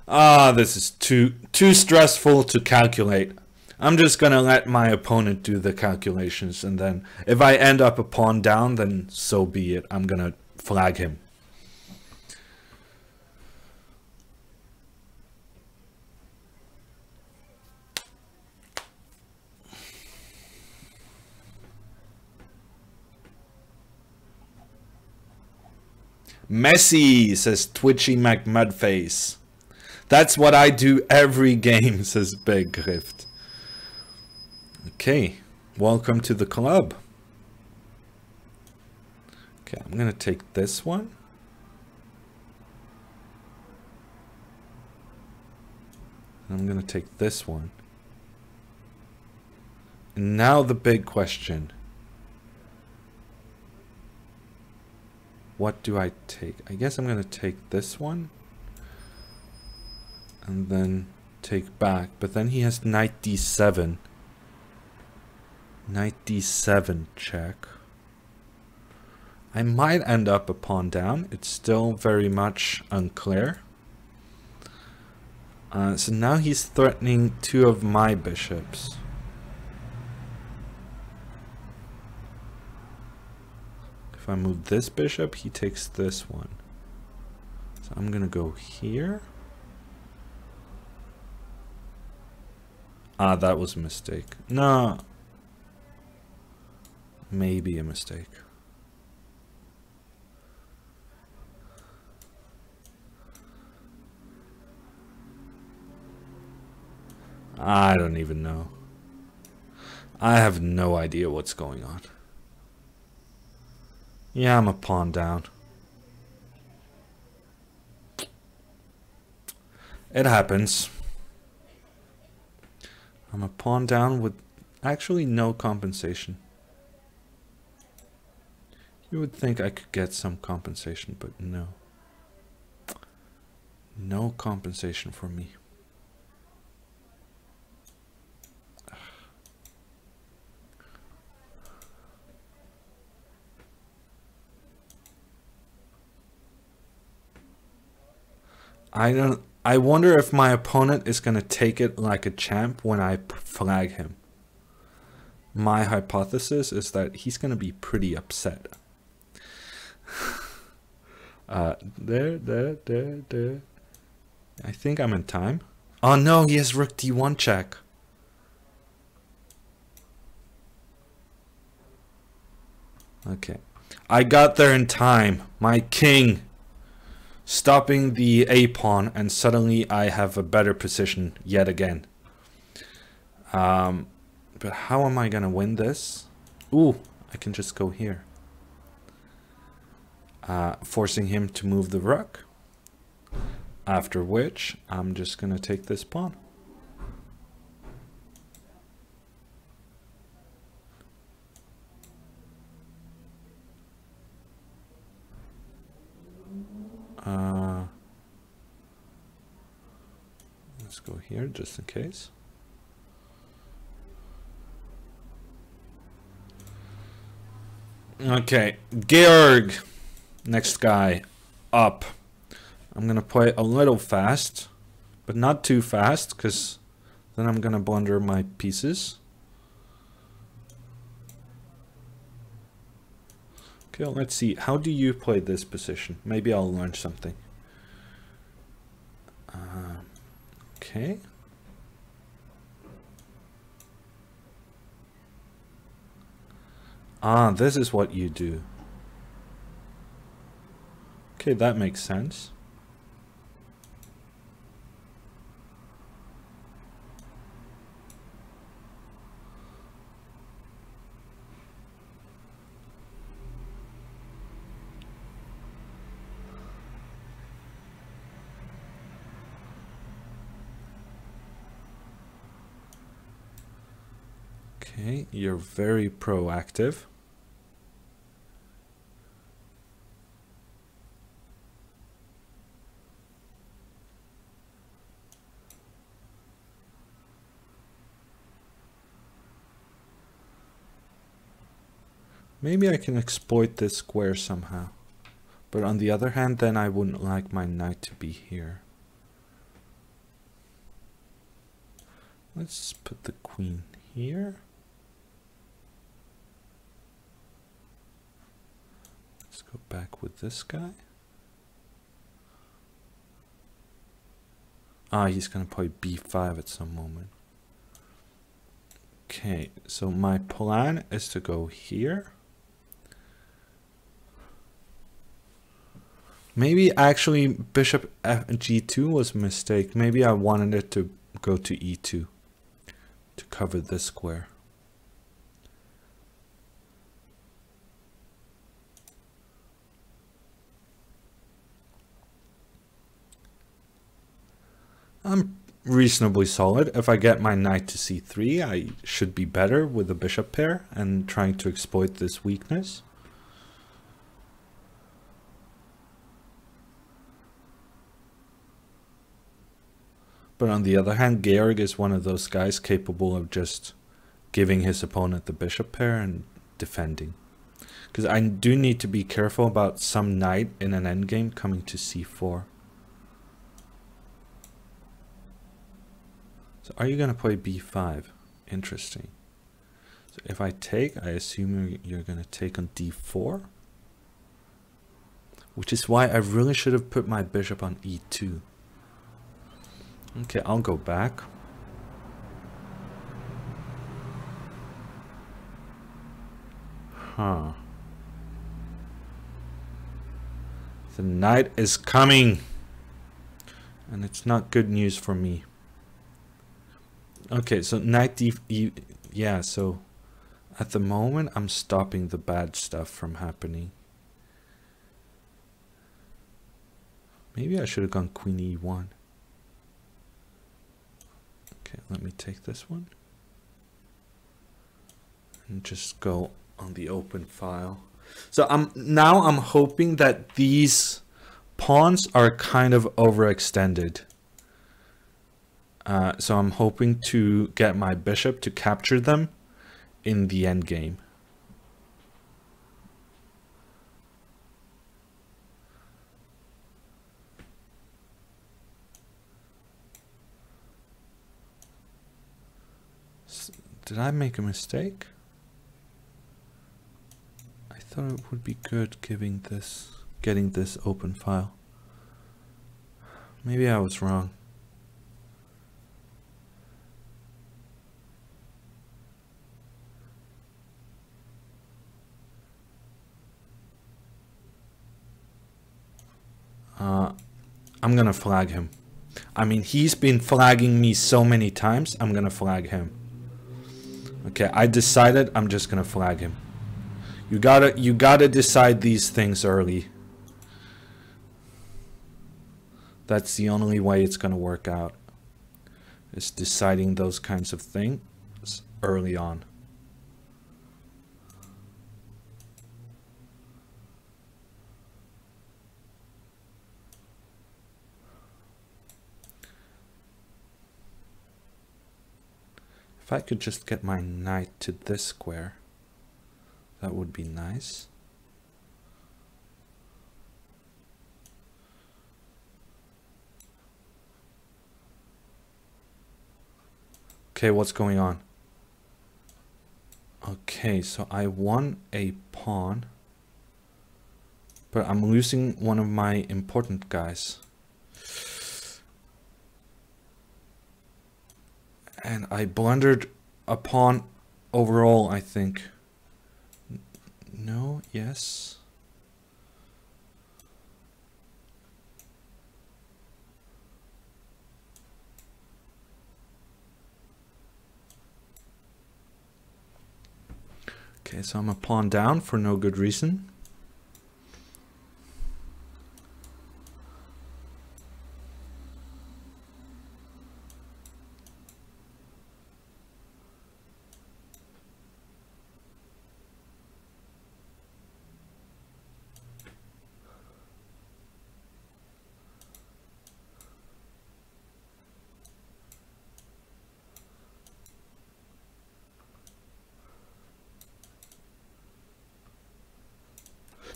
Ah, this is too stressful to calculate. I'm just gonna let my opponent do the calculations, and then if I end up a pawn down, then so be it. I'm gonna flag him. Messy, says Twitchy McMudface. That's what I do every game, says Big Grift. Okay, welcome to the club. Okay, I'm gonna take this one. I'm gonna take this one. And now the big question. What do I take? I guess I'm gonna take this one. And then take back. But then he has knight d7. Knight d7 check. I might end up a pawn down. It's still very much unclear. So now he's threatening two of my bishops. If I move this bishop, he takes this one. So I'm gonna go here. Ah, that was a mistake. No. Maybe a mistake. I don't even know. I have no idea what's going on. Yeah, I'm a pawn down. It happens. I'm a pawn down with actually no compensation. You would think I could get some compensation, but no. No compensation for me. I wonder if my opponent is going to take it like a champ when I flag him. My hypothesis is that he's going to be pretty upset. There. I think I'm in time. Oh no, he has rook d1 check. Okay. I got there in time. My king. Stopping the a-pawn, and suddenly I have a better position yet again. But how am I gonna win this? Ooh, I can just go here. Forcing him to move the rook. After which, I'm just gonna take this pawn. Let's go here just in case. Okay, Georg, next guy up. I'm gonna play a little fast, but not too fast, because then I'm gonna blunder my pieces. Okay, let's see. How do you play this position? Maybe I'll learn something. Okay. Ah, this is what you do. Okay, that makes sense. Okay, you're very proactive. Maybe I can exploit this square somehow. But on the other hand, then I wouldn't like my knight to be here. Let's put the queen here. Let's go back with this guy. Ah, he's gonna play b5 at some moment. Okay, so my plan is to go here. Maybe actually bishop g2 was a mistake. Maybe I wanted it to go to e2 to cover this square. I'm reasonably solid. If I get my knight to c3, I should be better with the bishop pair and trying to exploit this weakness. But on the other hand, Georg is one of those guys capable of just giving his opponent the bishop pair and defending. Because I do need to be careful about some knight in an endgame coming to c4. So are you going to play b5? Interesting. So if I take, I assume you're going to take on d4. Which is why I really should have put my bishop on e2. Okay, I'll go back. Huh. The knight is coming. And it's not good news for me. Okay, so knight d... Yeah, so at the moment I'm stopping the bad stuff from happening. Maybe I should have gone queen e1. Okay, let me take this one. And just go on the open file. So I'm hoping that these pawns are kind of overextended. So I'm hoping to get my bishop to capture them in the endgame. Did I make a mistake? I thought it would be good getting this open file. Maybe I was wrong. I'm gonna flag him. I mean, he's been flagging me so many times. I'm gonna flag him. Okay, I decided I'm just gonna flag him. You gotta decide these things early. That's the only way it's gonna work out. Is deciding those kinds of things early on. If I could just get my knight to this square, that would be nice. Okay, what's going on? Okay, so I won a pawn, but I'm losing one of my important guys. And I blundered a pawn overall, I think. No, yes. Okay, so I'm a pawn down for no good reason.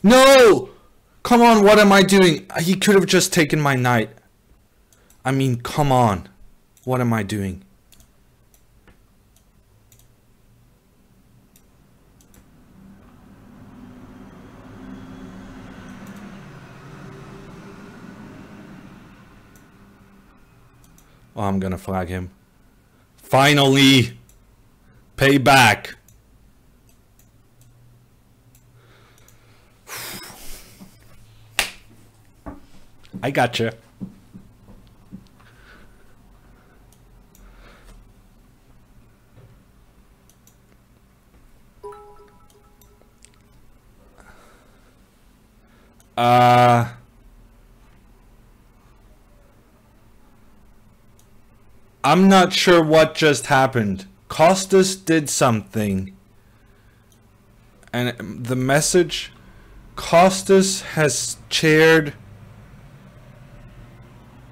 No! Come on, what am I doing? He could have just taken my knight. I mean, come on. What am I doing? Oh, I'm gonna flag him. Finally! Payback! I gotcha. I'm not sure what just happened. Costas did something. And the message, Costas has chaired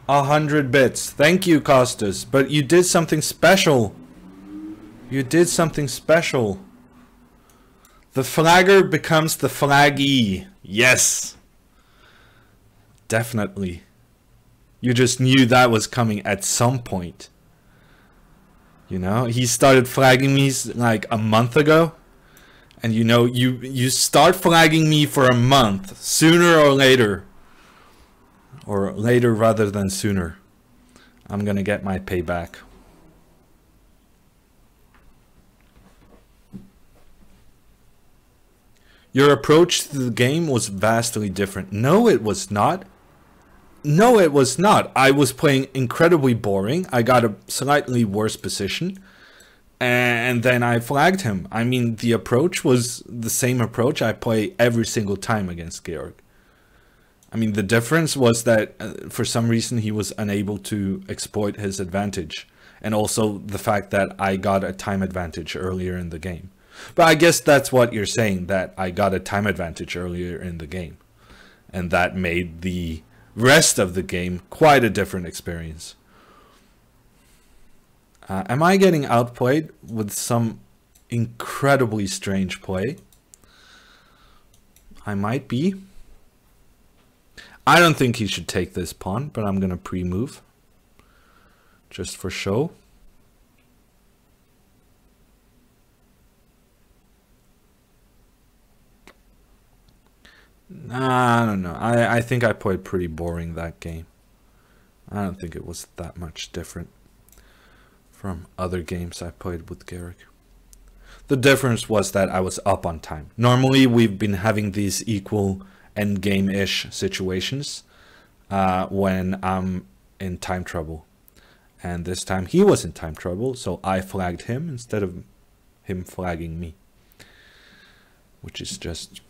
100 bits. Thank you, Costas. But you did something special. You did something special. The flagger becomes the flaggy. Yes. Definitely. You just knew that was coming at some point. You know, he started flagging me like a month ago. And you know, you start flagging me for a month, sooner or later. Or later rather than sooner. I'm gonna get my payback. Your approach to the game was vastly different. No, it was not. No, it was not. I was playing incredibly boring. I got a slightly worse position. And then I flagged him. I mean, the approach was the same approach I play every single time against Georg. I mean, the difference was that for some reason he was unable to exploit his advantage. And also the fact that I got a time advantage earlier in the game. But I guess that's what you're saying, that I got a time advantage earlier in the game. And that made the rest of the game quite a different experience. Am I getting outplayed with some incredibly strange play? I might be. I don't think he should take this pawn, but I'm going to pre-move. Just for show. Nah, I don't know. I think I played pretty boring that game. I don't think it was that much different from other games I played with Georg. The difference was that I was up on time. Normally we've been having these equal endgame-ish situations when I'm in time trouble. And this time he was in time trouble, so I flagged him instead of him flagging me. Which is just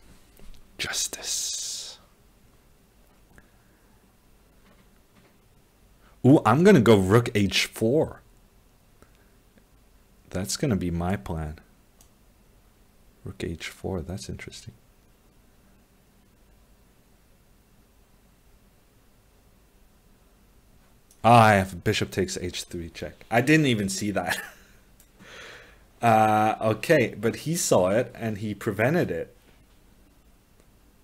justice. Ooh, I'm gonna go rook h4. That's gonna be my plan. Rook h4, that's interesting. Ah, I have bishop takes h3 check. I didn't even see that. Okay, but he saw it and he prevented it.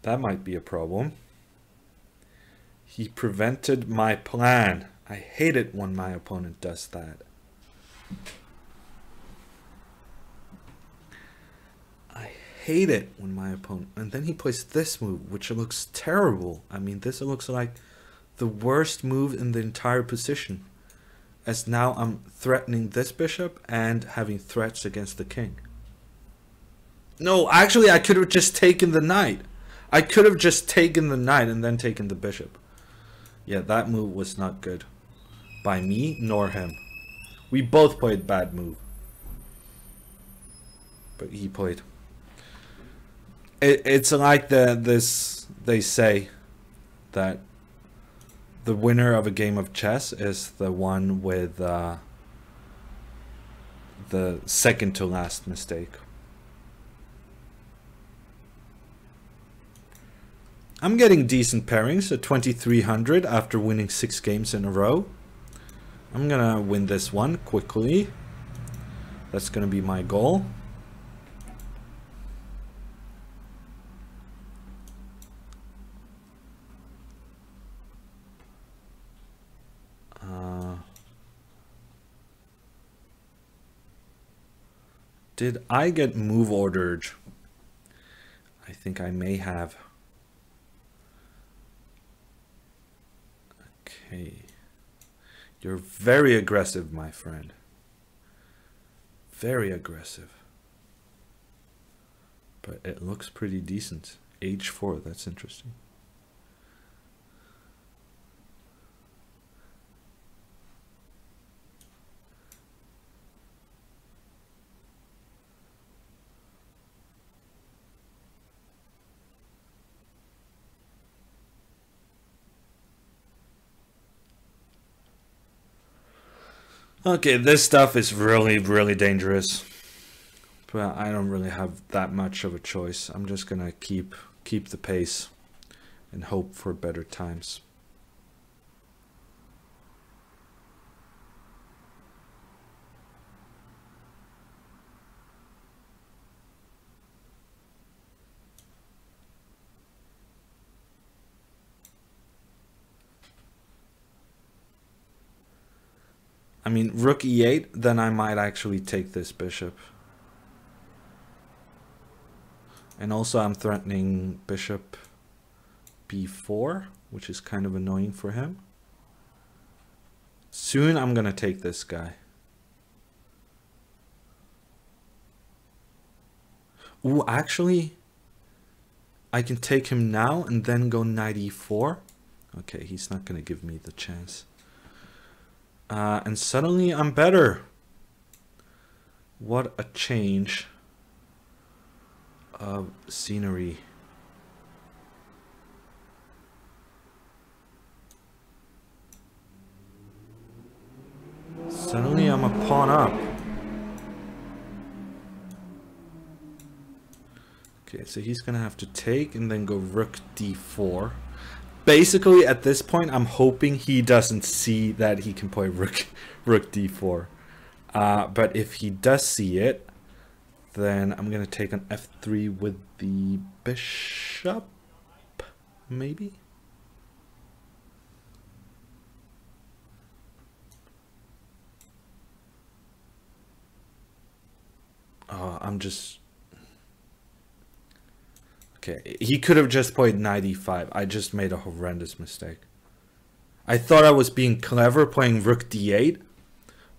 That might be a problem. He prevented my plan. I hate it when my opponent does that. I hate it when my opponent... And then he plays this move, which looks terrible. I mean, this looks like the worst move in the entire position. As now I'm threatening this bishop and having threats against the king. No, actually I could have just taken the knight. I could have just taken the knight and then taken the bishop. Yeah, that move was not good. By me, nor him. We both played bad move. But he played. It's like they say that the winner of a game of chess is the one with the second to last mistake. I'm getting decent pairings at 2300 after winning 6 games in a row. I'm gonna win this one quickly. That's gonna be my goal. Did I get move ordered? I think I may have. Okay. You're very aggressive, my friend. Very aggressive. But it looks pretty decent. H4, that's interesting. Okay, this stuff is really, really dangerous. But I don't really have that much of a choice. I'm just gonna keep the pace and hope for better times. I mean, rook e8, then I might actually take this bishop. And also I'm threatening bishop b4, which is kind of annoying for him. Soon I'm gonna take this guy. Ooh, actually, I can take him now and then go knight e4. Okay, he's not gonna give me the chance. And suddenly I'm better. What a change of scenery. Suddenly I'm a pawn up. Okay, so he's gonna have to take and then go rook d4. Basically, at this point, I'm hoping he doesn't see that he can play rook d4. But if he does see it, then I'm going to take on f3 with the bishop, maybe? Oh, I'm just... Okay, he could have just played knight e5. I just made a horrendous mistake. I thought I was being clever playing rook d8,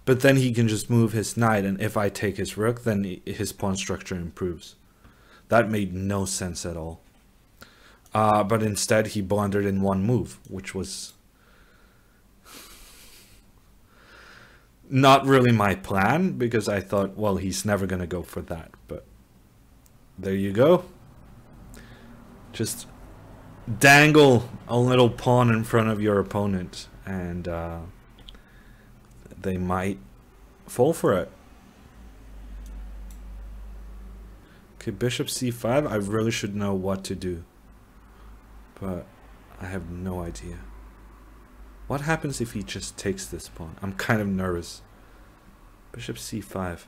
but then he can just move his knight, and if I take his rook, then his pawn structure improves. That made no sense at all. But instead, he blundered in one move, which was not really my plan, because I thought, well, he's never going to go for that. But there you go. Just dangle a little pawn in front of your opponent, and they might fall for it. Okay, bishop c5. I really should know what to do, but I have no idea. What happens if he just takes this pawn? I'm kind of nervous. Bishop c5.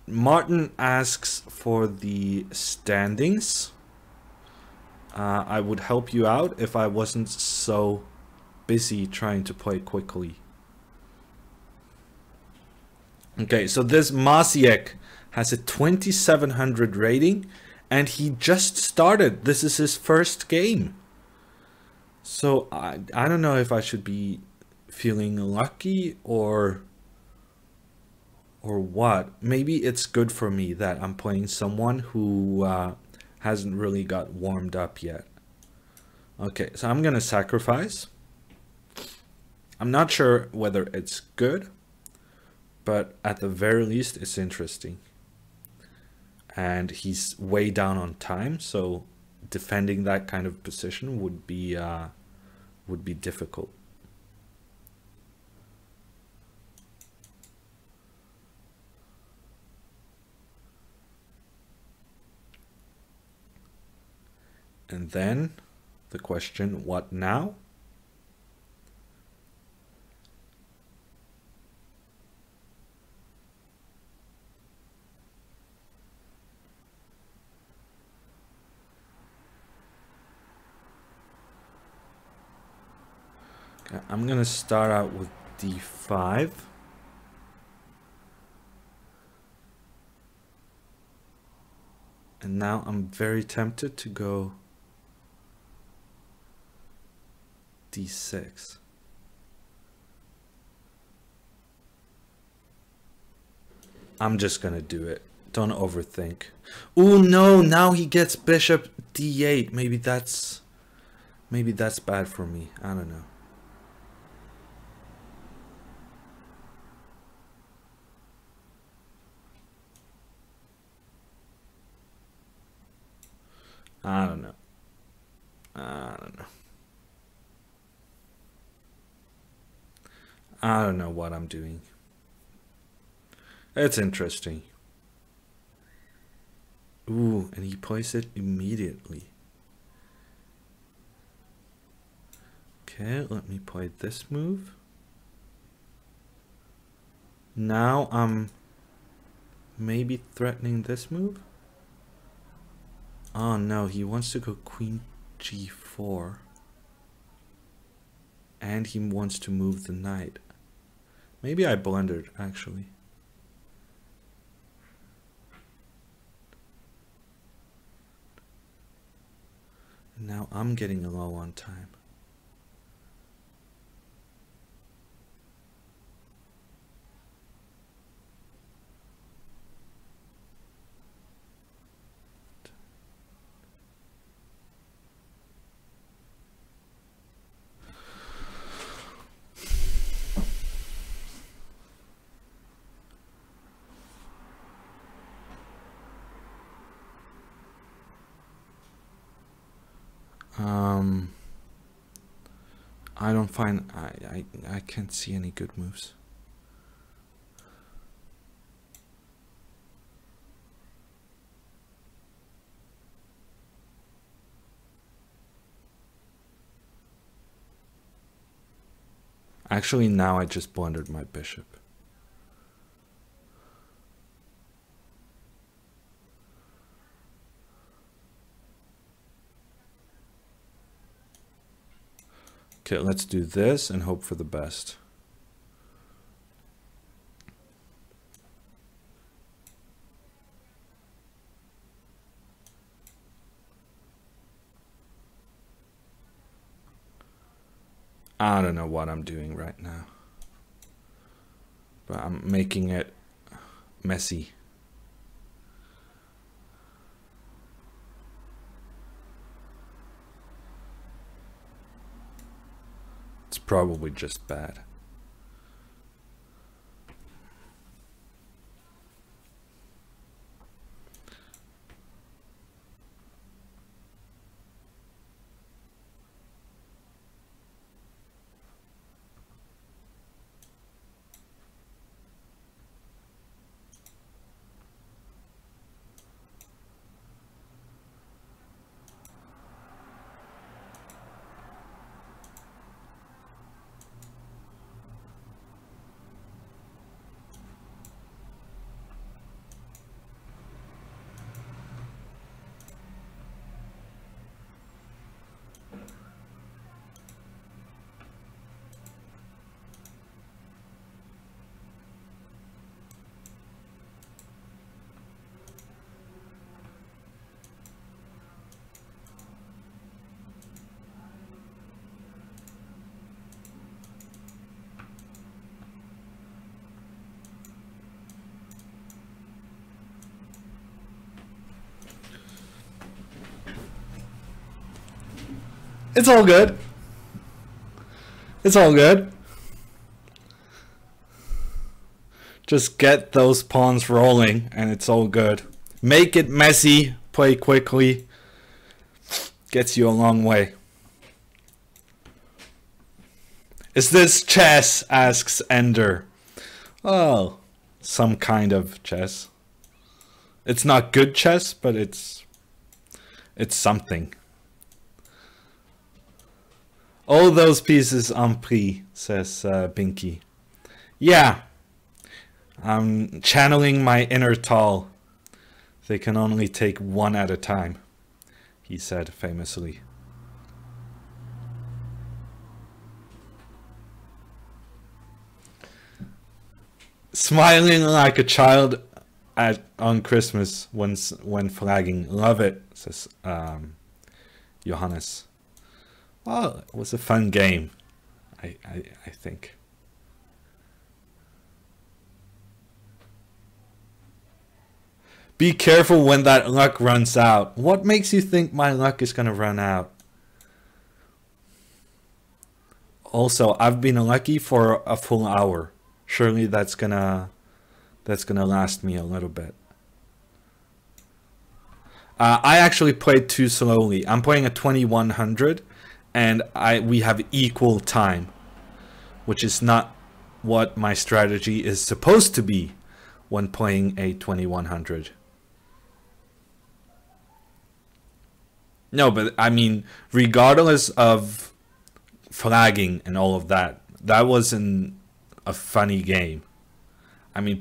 Martin asks for the standings. I would help you out if I wasn't so busy trying to play quickly. Okay, so this Masiek has a 2700 rating, and he just started. This is his first game. So I don't know if I should be feeling lucky or what. Maybe it's good for me that I'm playing someone who hasn't really got warmed up yet. Okay, so I'm gonna sacrifice. I'm not sure whether it's good, but at the very least it's interesting. And he's way down on time, so defending that kind of position would be difficult. And then the question, what now? Okay, I'm gonna start out with d5. And now I'm very tempted to go d6. I'm just gonna do it. Don't overthink. Oh no, now he gets bishop d8. Maybe that's bad for me. I don't know. I don't know. I don't know what I'm doing. It's interesting. Ooh, and he plays it immediately. Okay, let me play this move. Now I'm maybe threatening this move. Oh no, he wants to go queen g4. And he wants to move the knight. Maybe I blundered, actually. Now I'm getting low on time. I don't find I can't see any good moves. Actually, now I just blundered my bishop. Okay, let's do this and hope for the best. I don't know what I'm doing right now, but I'm making it messy. It's probably just bad. It's all good. It's all good. Just get those pawns rolling and it's all good. Make it messy, play quickly. Gets you a long way. Is this chess? Asks Ender. Oh, some kind of chess. It's not good chess, but it's something. All those pieces en prix, says Binky. Yeah, I'm channeling my inner Tal. They can only take one at a time, he said famously. Smiling like a child on Christmas when flagging. Love it, says Johannes. Well, it was a fun game, I think. Be careful when that luck runs out. What makes you think my luck is gonna run out? Also, I've been lucky for a full hour. Surely that's gonna last me a little bit. I actually played too slowly. I'm playing a 2100 and we have equal time, which is not what my strategy is supposed to be when playing a 2100. No, but I mean, regardless of flagging and all of that, that wasn't a funny game. I mean,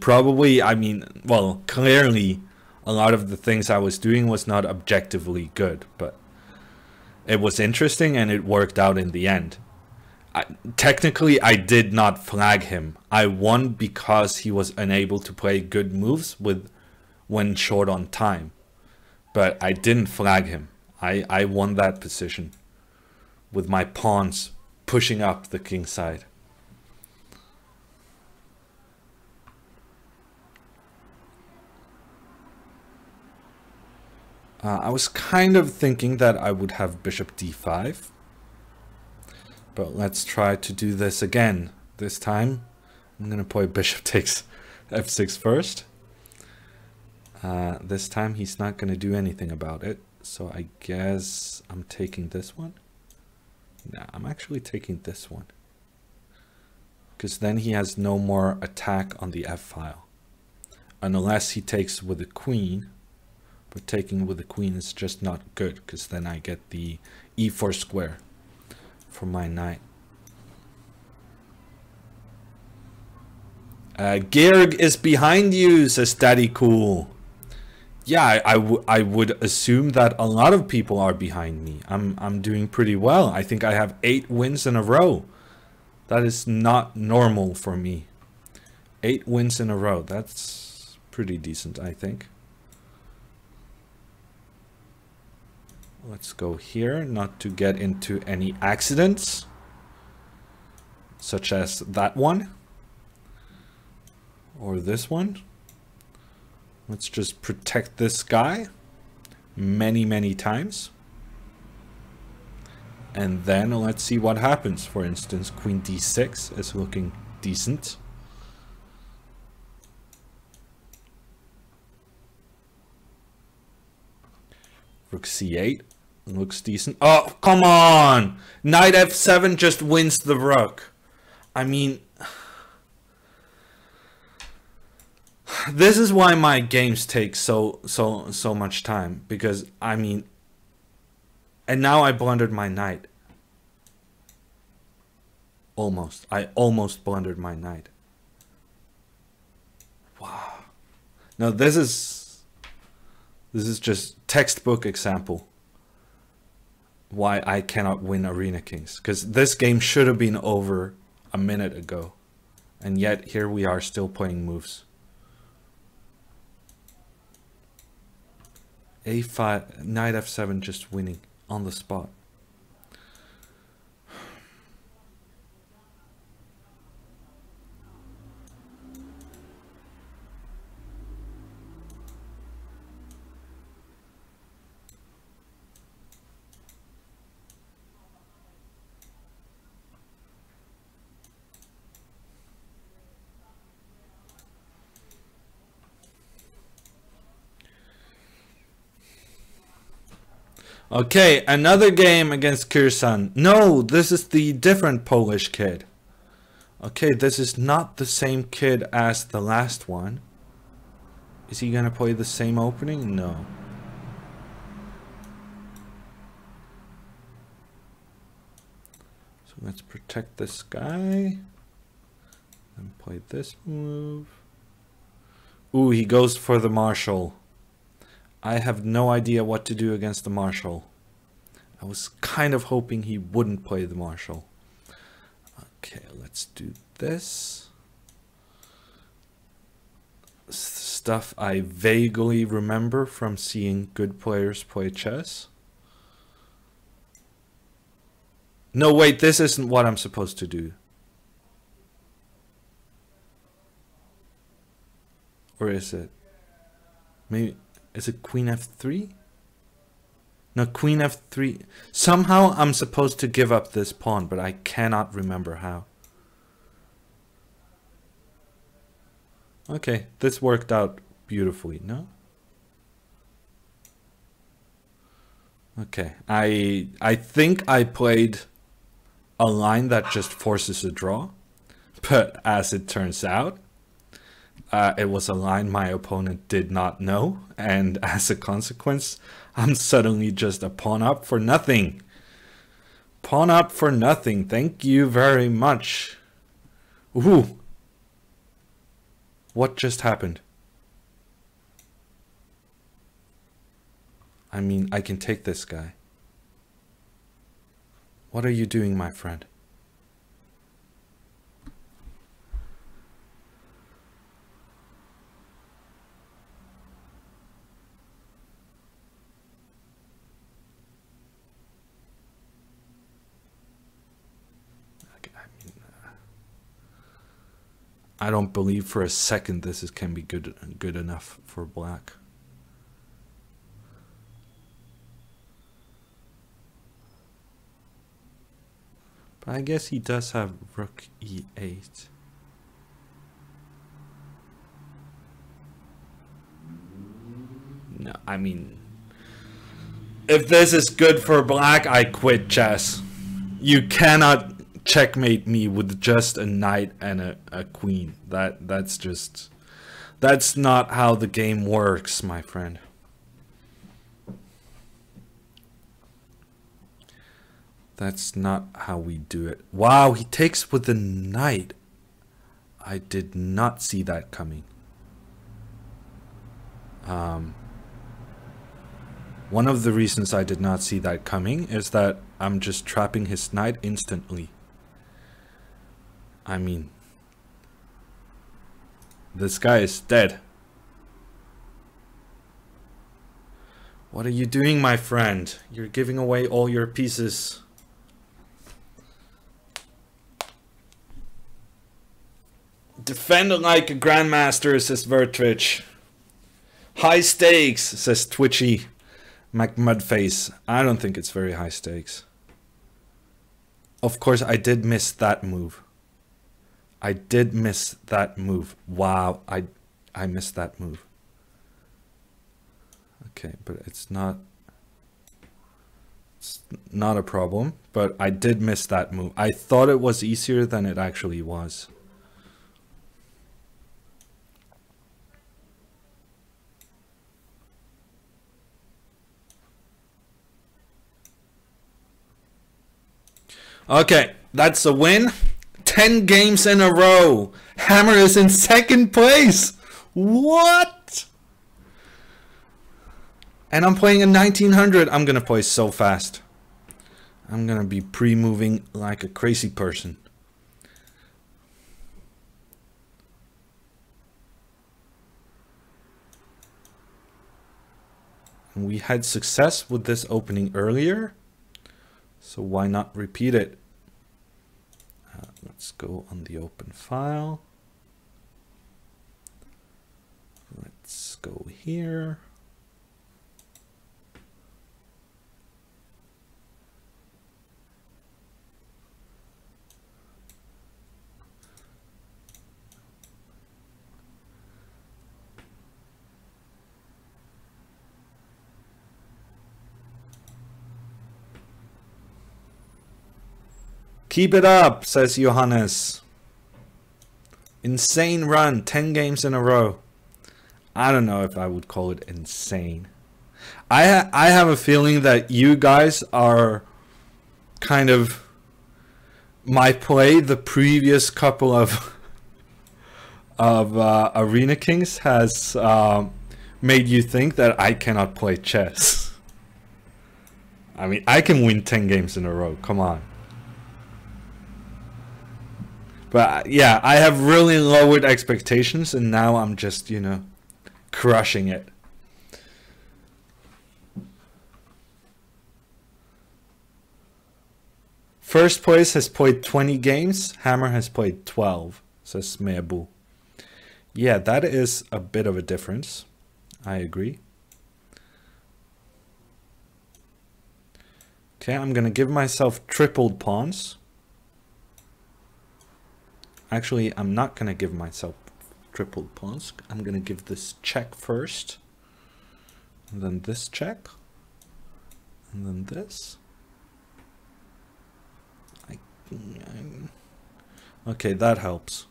well, clearly a lot of the things I was doing was not objectively good, but it was interesting and it worked out in the end. Technically, I did not flag him. I won because he was unable to play good moves when short on time. But I didn't flag him. I won that position with my pawns pushing up the king side. I was kind of thinking that I would have bishop d5. But let's try to do this again. This time, I'm going to play bishop takes f6 first. This time, he's not going to do anything about it. So I guess I'm taking this one. Nah, I'm actually taking this one. Because then he has no more attack on the f-file. Unless he takes with the queen. But taking with the queen is just not good. Because then I get the e4 square for my knight. Georg is behind you, says Daddy Cool. Yeah, I would assume that a lot of people are behind me. I'm doing pretty well. I think I have 8 wins in a row. That is not normal for me. 8 wins in a row. That's pretty decent, I think. Let's go here, not to get into any accidents, such as that one or this one. Let's just protect this guy many times. And then let's see what happens. For instance, queen d6 is looking decent. Rook c8 looks decent. Oh, come on! Knight f7 just wins the rook. I mean, this is why my games take so much time, because I mean, and now I blundered my knight. I almost blundered my knight. Wow. Now this is just textbook example why I cannot win Arena Kings, because this game should have been over a minute ago, and yet here we are still playing moves. a5, knight f7 just winning on the spot. Okay, another game against Kirsan. No, this is the different Polish kid. Okay, this is not the same kid as the last one. Is he gonna play the same opening? No. So let's protect this guy. And play this move. Ooh, he goes for the Marshal. I have no idea what to do against the Marshal. I was kind of hoping he wouldn't play the Marshal. Okay, let's do this. stuff I vaguely remember from seeing good players play chess. No, wait, this isn't what I'm supposed to do. Or is it? Maybe, is it queen f3? No, queen f3. Somehow I'm supposed to give up this pawn, but I cannot remember how. Okay, this worked out beautifully, no? Okay, I think I played a line that just forces a draw, but as it turns out, it was a line my opponent did not know, and as a consequence, I'm suddenly just a pawn up for nothing. Pawn up for nothing, thank you very much. Ooh. What just happened? I mean, I can take this guy. What are you doing, my friend? I don't believe for a second this can be good enough for black. But I guess he does have rook e8. No, I mean, if this is good for black, I quit chess. You cannot checkmate me with just a knight and a queen. That's not how the game works, my friend. That's not how we do it. Wow, he takes with the knight. I did not see that coming. One of the reasons I did not see that coming is that I'm just trapping his knight instantly. I mean, this guy is dead. What are you doing, my friend? You're giving away all your pieces. Defend like a grandmaster, says Vertrich. High stakes, says Twitchy McMudface. I don't think it's very high stakes. Of course, I did miss that move. I did miss that move. Wow, I missed that move. Okay, but it's not a problem, but I did miss that move. I thought it was easier than it actually was. Okay, that's a win. 10 games in a row. Hammer is in second place. What? And I'm playing a 1900. I'm gonna play so fast. I'm gonna be pre-moving like a crazy person. And we had success with this opening earlier, so why not repeat it? Let's go on the open file. Let's go here. Keep it up, says Johannes. Insane run, 10 games in a row. I don't know if I would call it insane. I have a feeling that you guys are kind of my play. The previous couple of Arena Kings has made you think that I cannot play chess. I mean, I can win 10 games in a row. Come on. But yeah, I have really lowered expectations, and now I'm just, you know, crushing it. First place has played 20 games. Hammer has played 12, says Meabu. Yeah, that is a bit of a difference. I agree. Okay, I'm going to give myself tripled pawns. Actually, I'm not going to give myself tripled pawns. I'm going to give this check first. And then this check. And then this. Okay, that helps.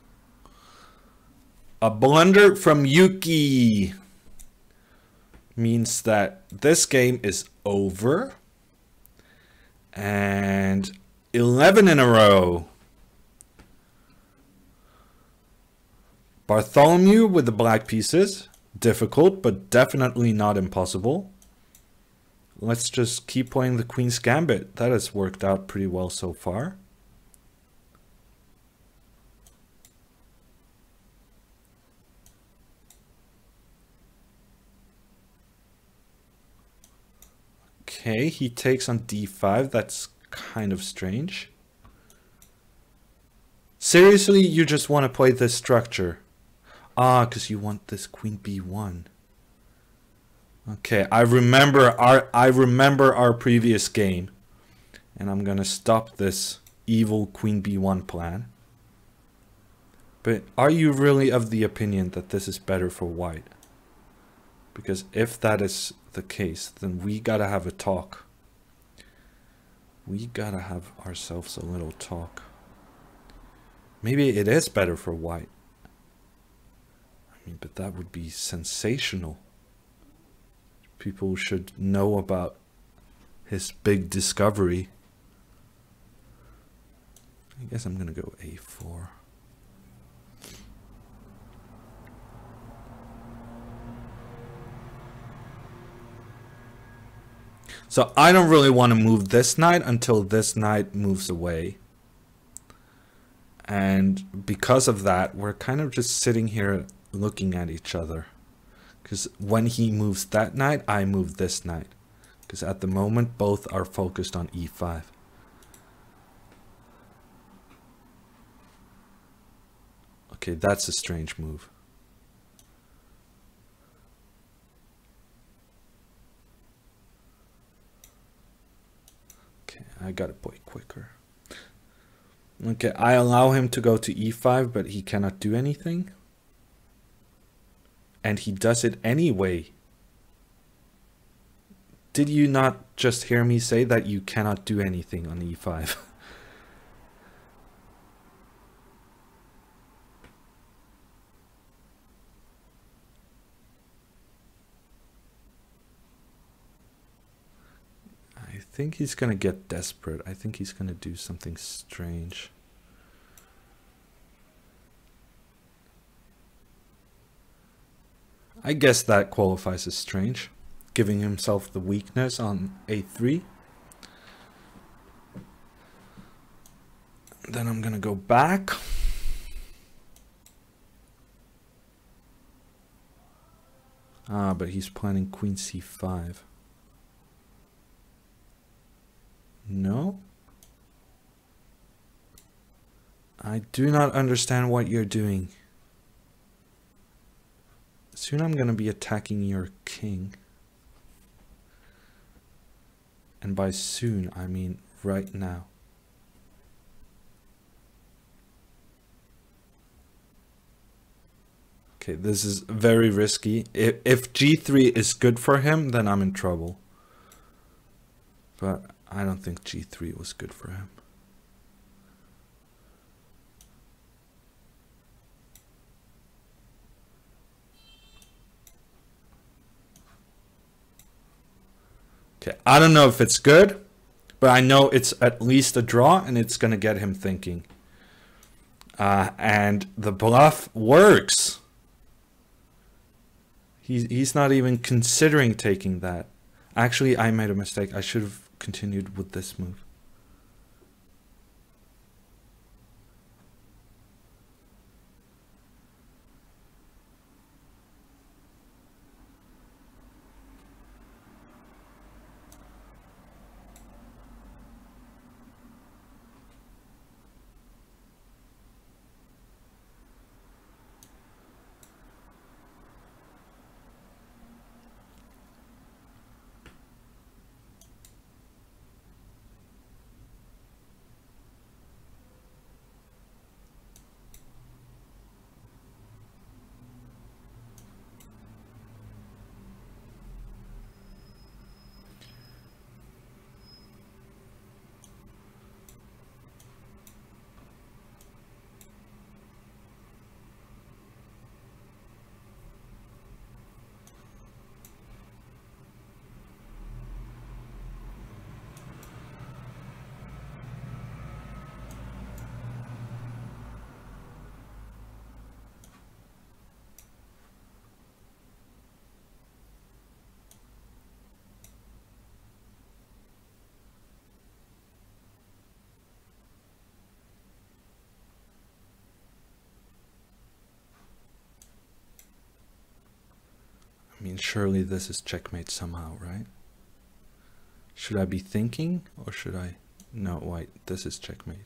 A blunder from Yuki means that this game is over. And 11 in a row. Bartholomew with the black pieces. Difficult, but definitely not impossible. Let's just keep playing the Queen's Gambit. That has worked out pretty well so far. Okay, he takes on d5. That's kind of strange. Seriously, you just want to play this structure? Ah, because you want this queen b1. Okay, I remember our previous game, and I'm gonna stop this evil queen b1 plan. But are you really of the opinion that this is better for white? Because if that is the case, then we gotta have a talk. We gotta have ourselves a little talk. Maybe it is better for white. I mean, but that would be sensational. People should know about his big discovery. I guess I'm gonna go a4. So I don't really want to move this knight until this knight moves away. And because of that, we're kind of just sitting here looking at each other. Because when he moves that knight, I move this knight. Because at the moment, both are focused on e5. Okay, that's a strange move. Okay, I gotta play quicker. Okay, I allow him to go to e5, but he cannot do anything. And he does it anyway. Did you not just hear me say that you cannot do anything on e5? I think he's gonna get desperate. I think he's gonna do something strange. I guess that qualifies as strange, giving himself the weakness on a3. Then I'm gonna go back. Ah, but he's planning queen c5. No? I do not understand what you're doing. Soon I'm going to be attacking your king. And by soon, I mean right now. Okay, this is very risky. If g3 is good for him, then I'm in trouble. But I don't think g3 was good for him. Okay, I don't know if it's good, but I know it's at least a draw, and it's going to get him thinking. And the bluff works. He's not even considering taking that. Actually, I made a mistake. I should have continued with this move. mean, surely this is checkmate somehow, right? Should I be thinking, or should I? No, wait, this is checkmate.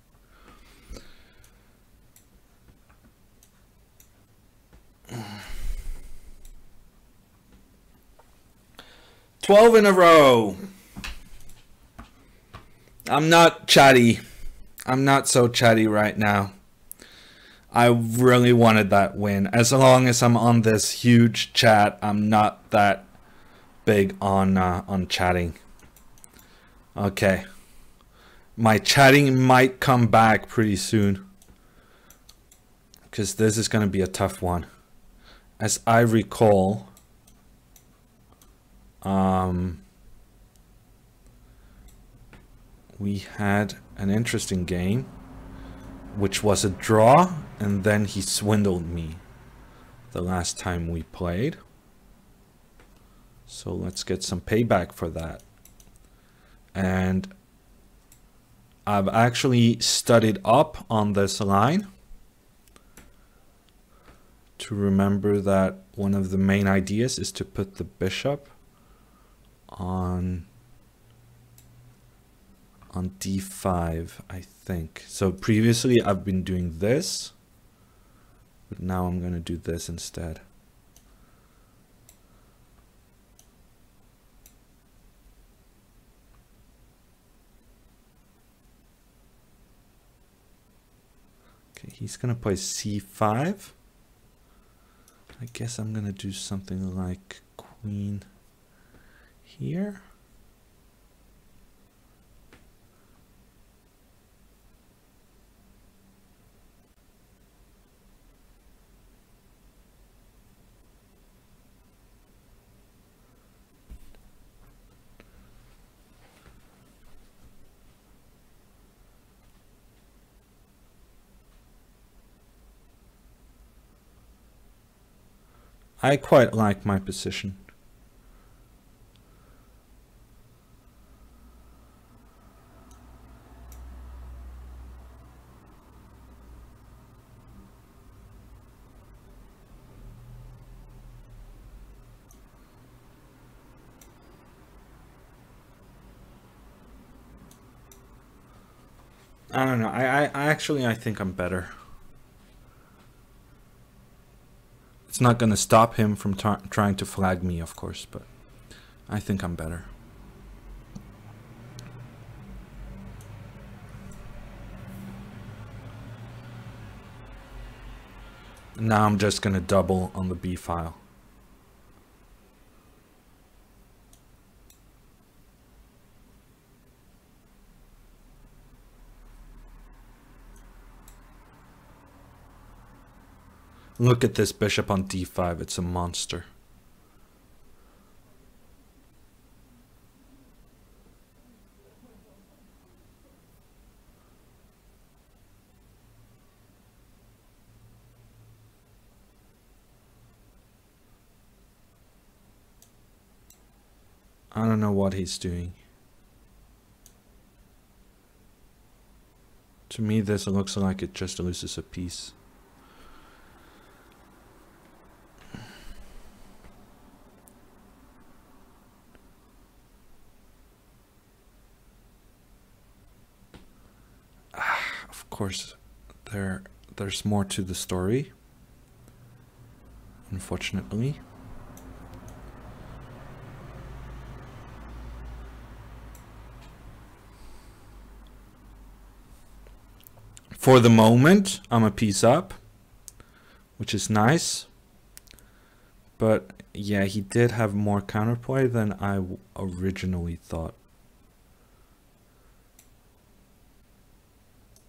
$12 in a row. I'm not chatty. I'm not so chatty right now. I really wanted that win. As long as I'm on this huge chat, I'm not that big on chatting. Okay. My chatting might come back pretty soon, because this is going to be a tough one. As I recall, we had an interesting game, which was a draw, and then he swindled me the last time we played. So let's get some payback for that. And I've actually studied up on this line to remember that one of the main ideas is to put the bishop on d5, I think. So previously I've been doing this, but now I'm going to do this instead. Okay, he's going to play c5. I guess I'm going to do something like queen here. I quite like my position. I don't know. I think I'm better. It's not going to stop him from trying to flag me, of course, but I think I'm better. Now I'm just going to double on the B file. Look at this bishop on d5. It's a monster. I don't know what he's doing. To me, this looks like it just loses a piece. Of course, there's more to the story, unfortunately. For the moment, I'm a piece up, which is nice. But yeah, he did have more counterplay than I originally thought.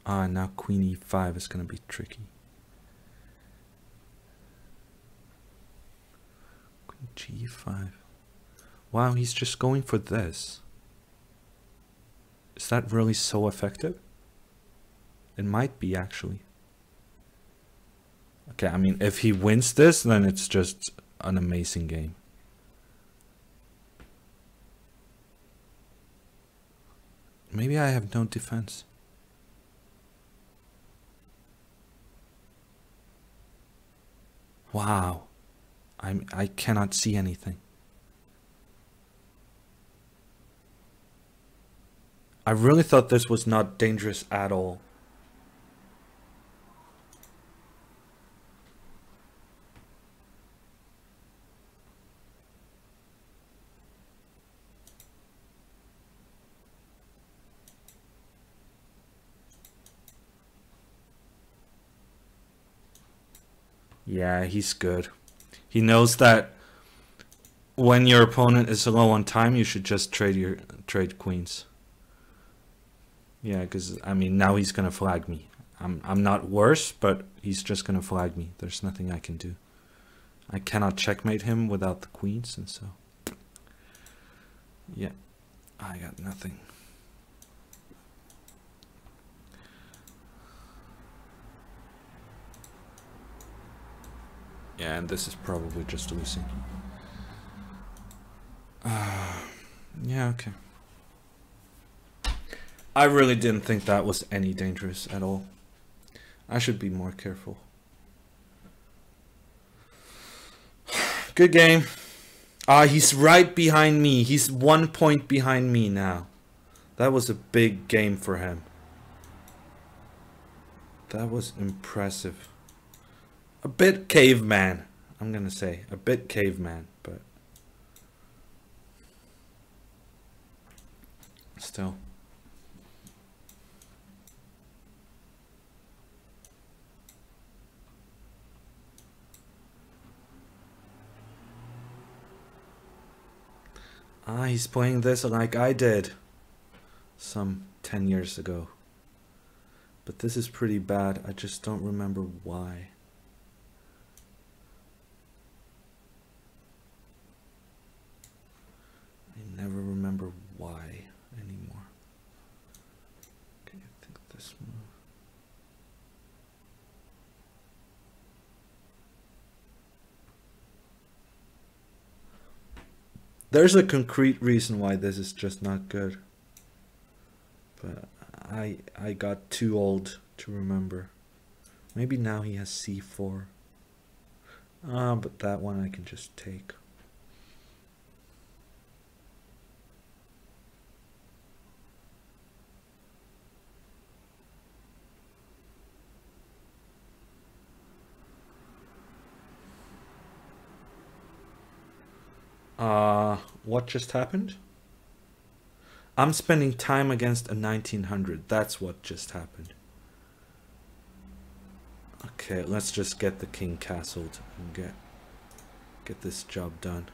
Ah, now queen e5 is going to be tricky. Queen g5. Wow, he's just going for this. Is that really so effective? It might be, actually. Okay, I mean, if he wins this, then it's just an amazing game. Maybe I have no defense. Wow. I cannot see anything. I really thought this was not dangerous at all. Yeah, he's good. He knows that when your opponent is low on time, you should just trade queens. Yeah, because I mean now he's gonna flag me. I'm not worse, but he's just gonna flag me. There's nothing I can do. I cannot checkmate him without the queens, and so yeah, I got nothing. Yeah, and this is probably just losing. Yeah, okay. I really didn't think that was any dangerous at all. I should be more careful. Good game. He's right behind me. He's 1 point behind me now. That was a big game for him. That was impressive. A bit caveman, I'm gonna say. A bit caveman, but still. He's playing this like I did some 10 years ago. But this is pretty bad. I just don't remember why. I never remember why anymore. Okay, I think this move. There's a concrete reason why this is just not good. But I got too old to remember. Maybe now he has c4. But that one I can just take. What just happened? I'm spending time against a 1900. That's what just happened. Okay, let's just get the king castled and get this job done.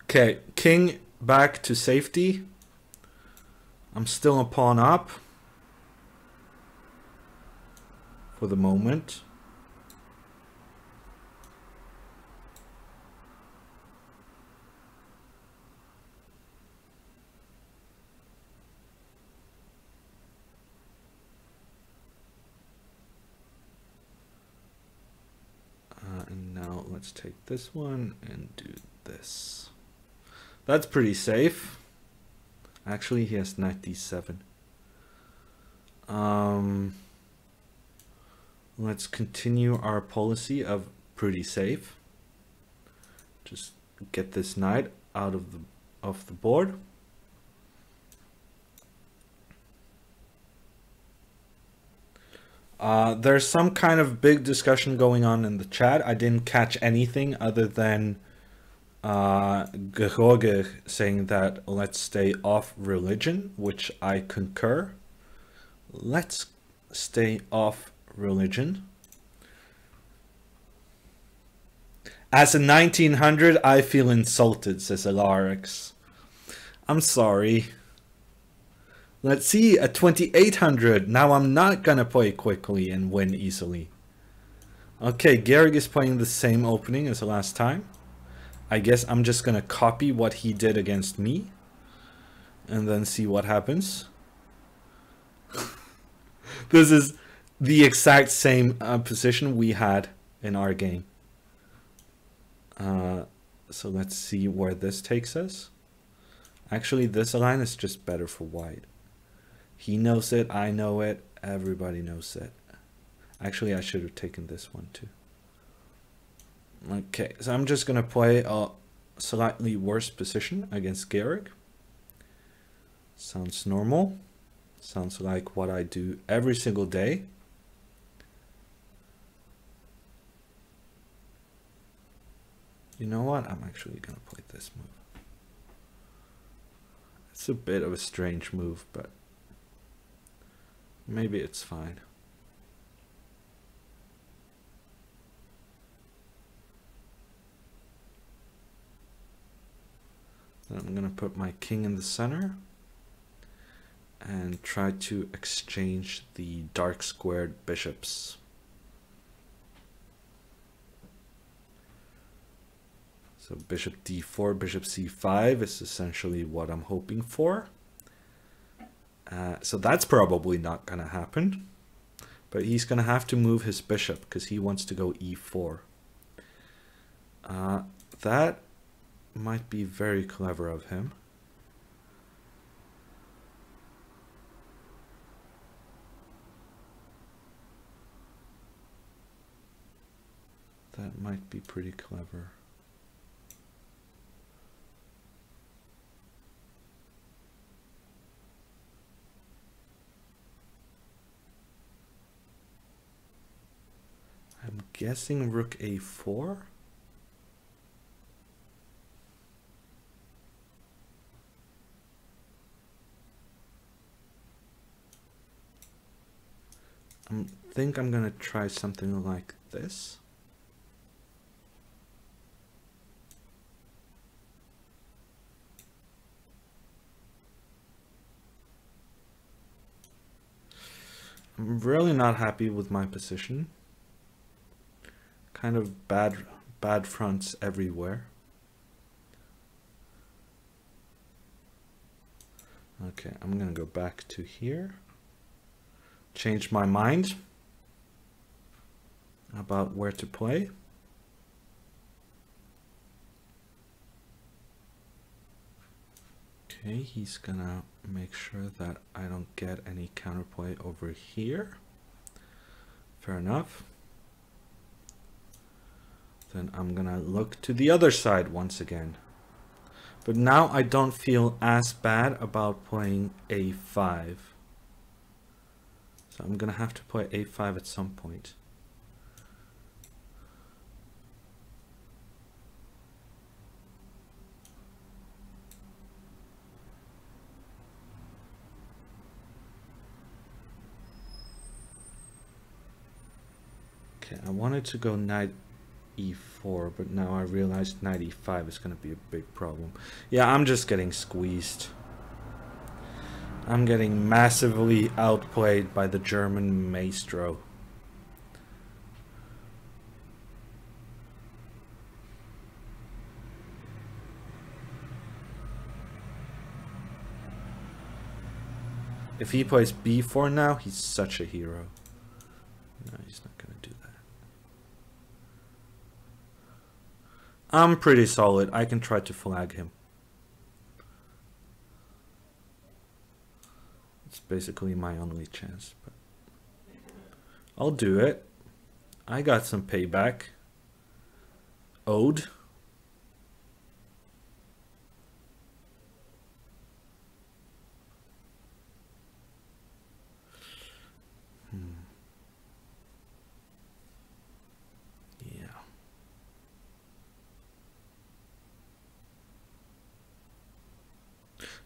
Okay, king back to safety. I'm still a pawn up for the moment. And now let's take this one and do this. That's pretty safe. Actually, he has knight d7. Let's continue our policy of pretty safe. Just get this knight out of the board. There's some kind of big discussion going on in the chat. I didn't catch anything other than George saying that let's stay off religion, which I concur. Let's stay off religion. As a 1900, I feel insulted, says Alarix. I'm sorry. Let's see, a 2800. Now I'm not gonna play quickly and win easily. Okay, Gehrig is playing the same opening as the last time. I guess I'm just gonna copy what he did against me and then see what happens. This is the exact same position we had in our game. So let's see where this takes us. Actually, this line is just better for white. He knows it, I know it, everybody knows it. Actually, I should have taken this one too. Okay, so I'm just gonna play a slightly worse position against Garrick. Sounds normal. Sounds like what I do every single day. You know what? I'm actually gonna play this move. It's a bit of a strange move, but maybe it's fine. Then I'm gonna put my king in the center and try to exchange the dark squared bishops. So bishop d4, bishop c5 is essentially what I'm hoping for. So that's probably not going to happen. But he's going to have to move his bishop because he wants to go e4. That might be very clever of him. That might be pretty clever. I'm guessing rook a4. I think I'm gonna try something like this. I'm really not happy with my position. Kind of bad fronts everywhere. Okay, I'm gonna go back to here. Change my mind about where to play. Okay, he's gonna make sure that I don't get any counterplay over here. Fair enough. Then I'm gonna look to the other side once again. But now I don't feel as bad about playing a5. So I'm gonna have to play a5 at some point. Okay, I wanted to go knight e4, but now I realized knight e5 is going to be a big problem. Yeah, I'm just getting squeezed. I'm getting massively outplayed by the German maestro. If he plays b4 now, he's such a hero. No, he's not going to do that. I'm pretty solid. I can try to flag him. It's basically my only chance, but I'll do it. I got some payback. Owed. Yeah.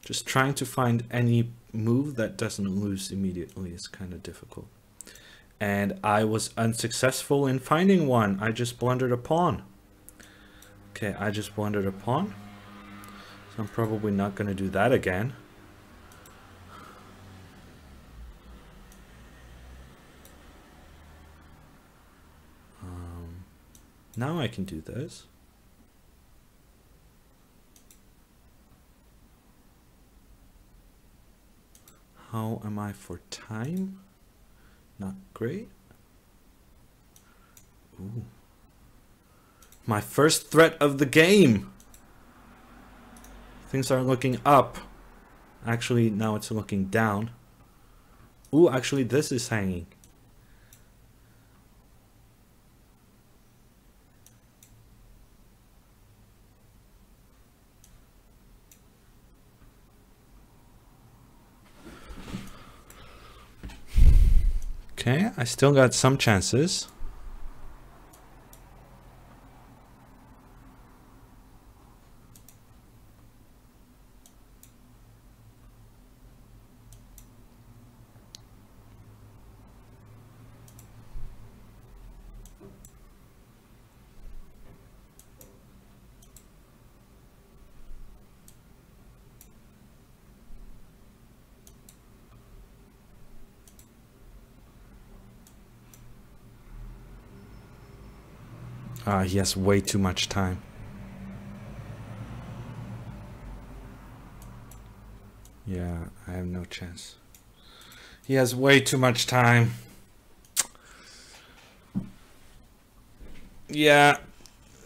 Just trying to find any move that doesn't lose immediately is kind of difficult. And I was unsuccessful in finding one. I just blundered a pawn. Okay, I just blundered a pawn. So I'm probably not going to do that again. Now I can do this. How am I for time? Not great. Ooh. My first threat of the game. Things are looking up. Actually, now it's looking down. Ooh, actually this is hanging. Okay, I still got some chances. He has way too much time. Yeah, I have no chance. He has way too much time. Yeah,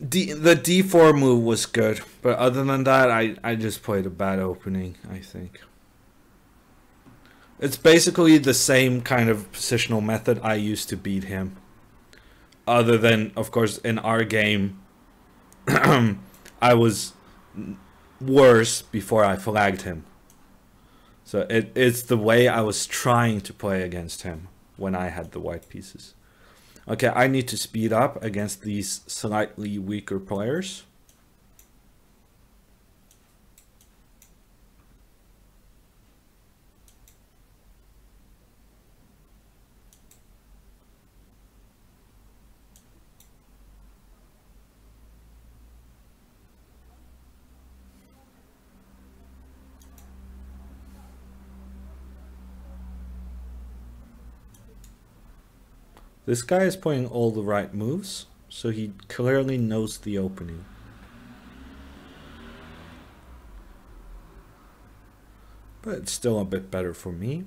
the d4 move was good, but other than that, I just played a bad opening, I think. It's basically the same kind of positional method I used to beat him. Other than, of course, in our game, I was worse before I flagged him. So it's the way I was trying to play against him when I had the white pieces. Okay, I need to speed up against these slightly weaker players. This guy is playing all the right moves, so he clearly knows the opening. But it's still a bit better for me.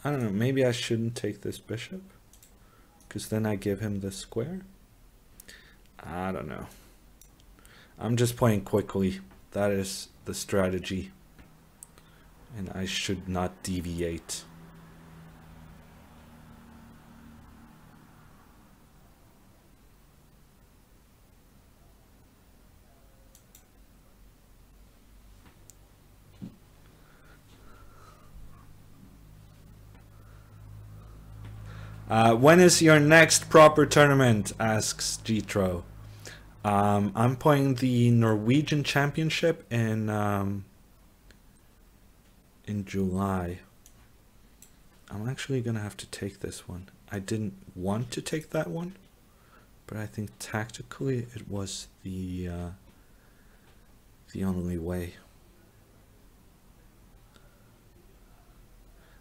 I don't know, maybe I shouldn't take this bishop, because then I give him the square. I don't know. I'm just playing quickly. That is the strategy. And I should not deviate. When is your next proper tournament? Asks Jitro. I'm playing the Norwegian Championship in July. I'm actually gonna have to take this one. I didn't want to take that one, but I think tactically it was the only way.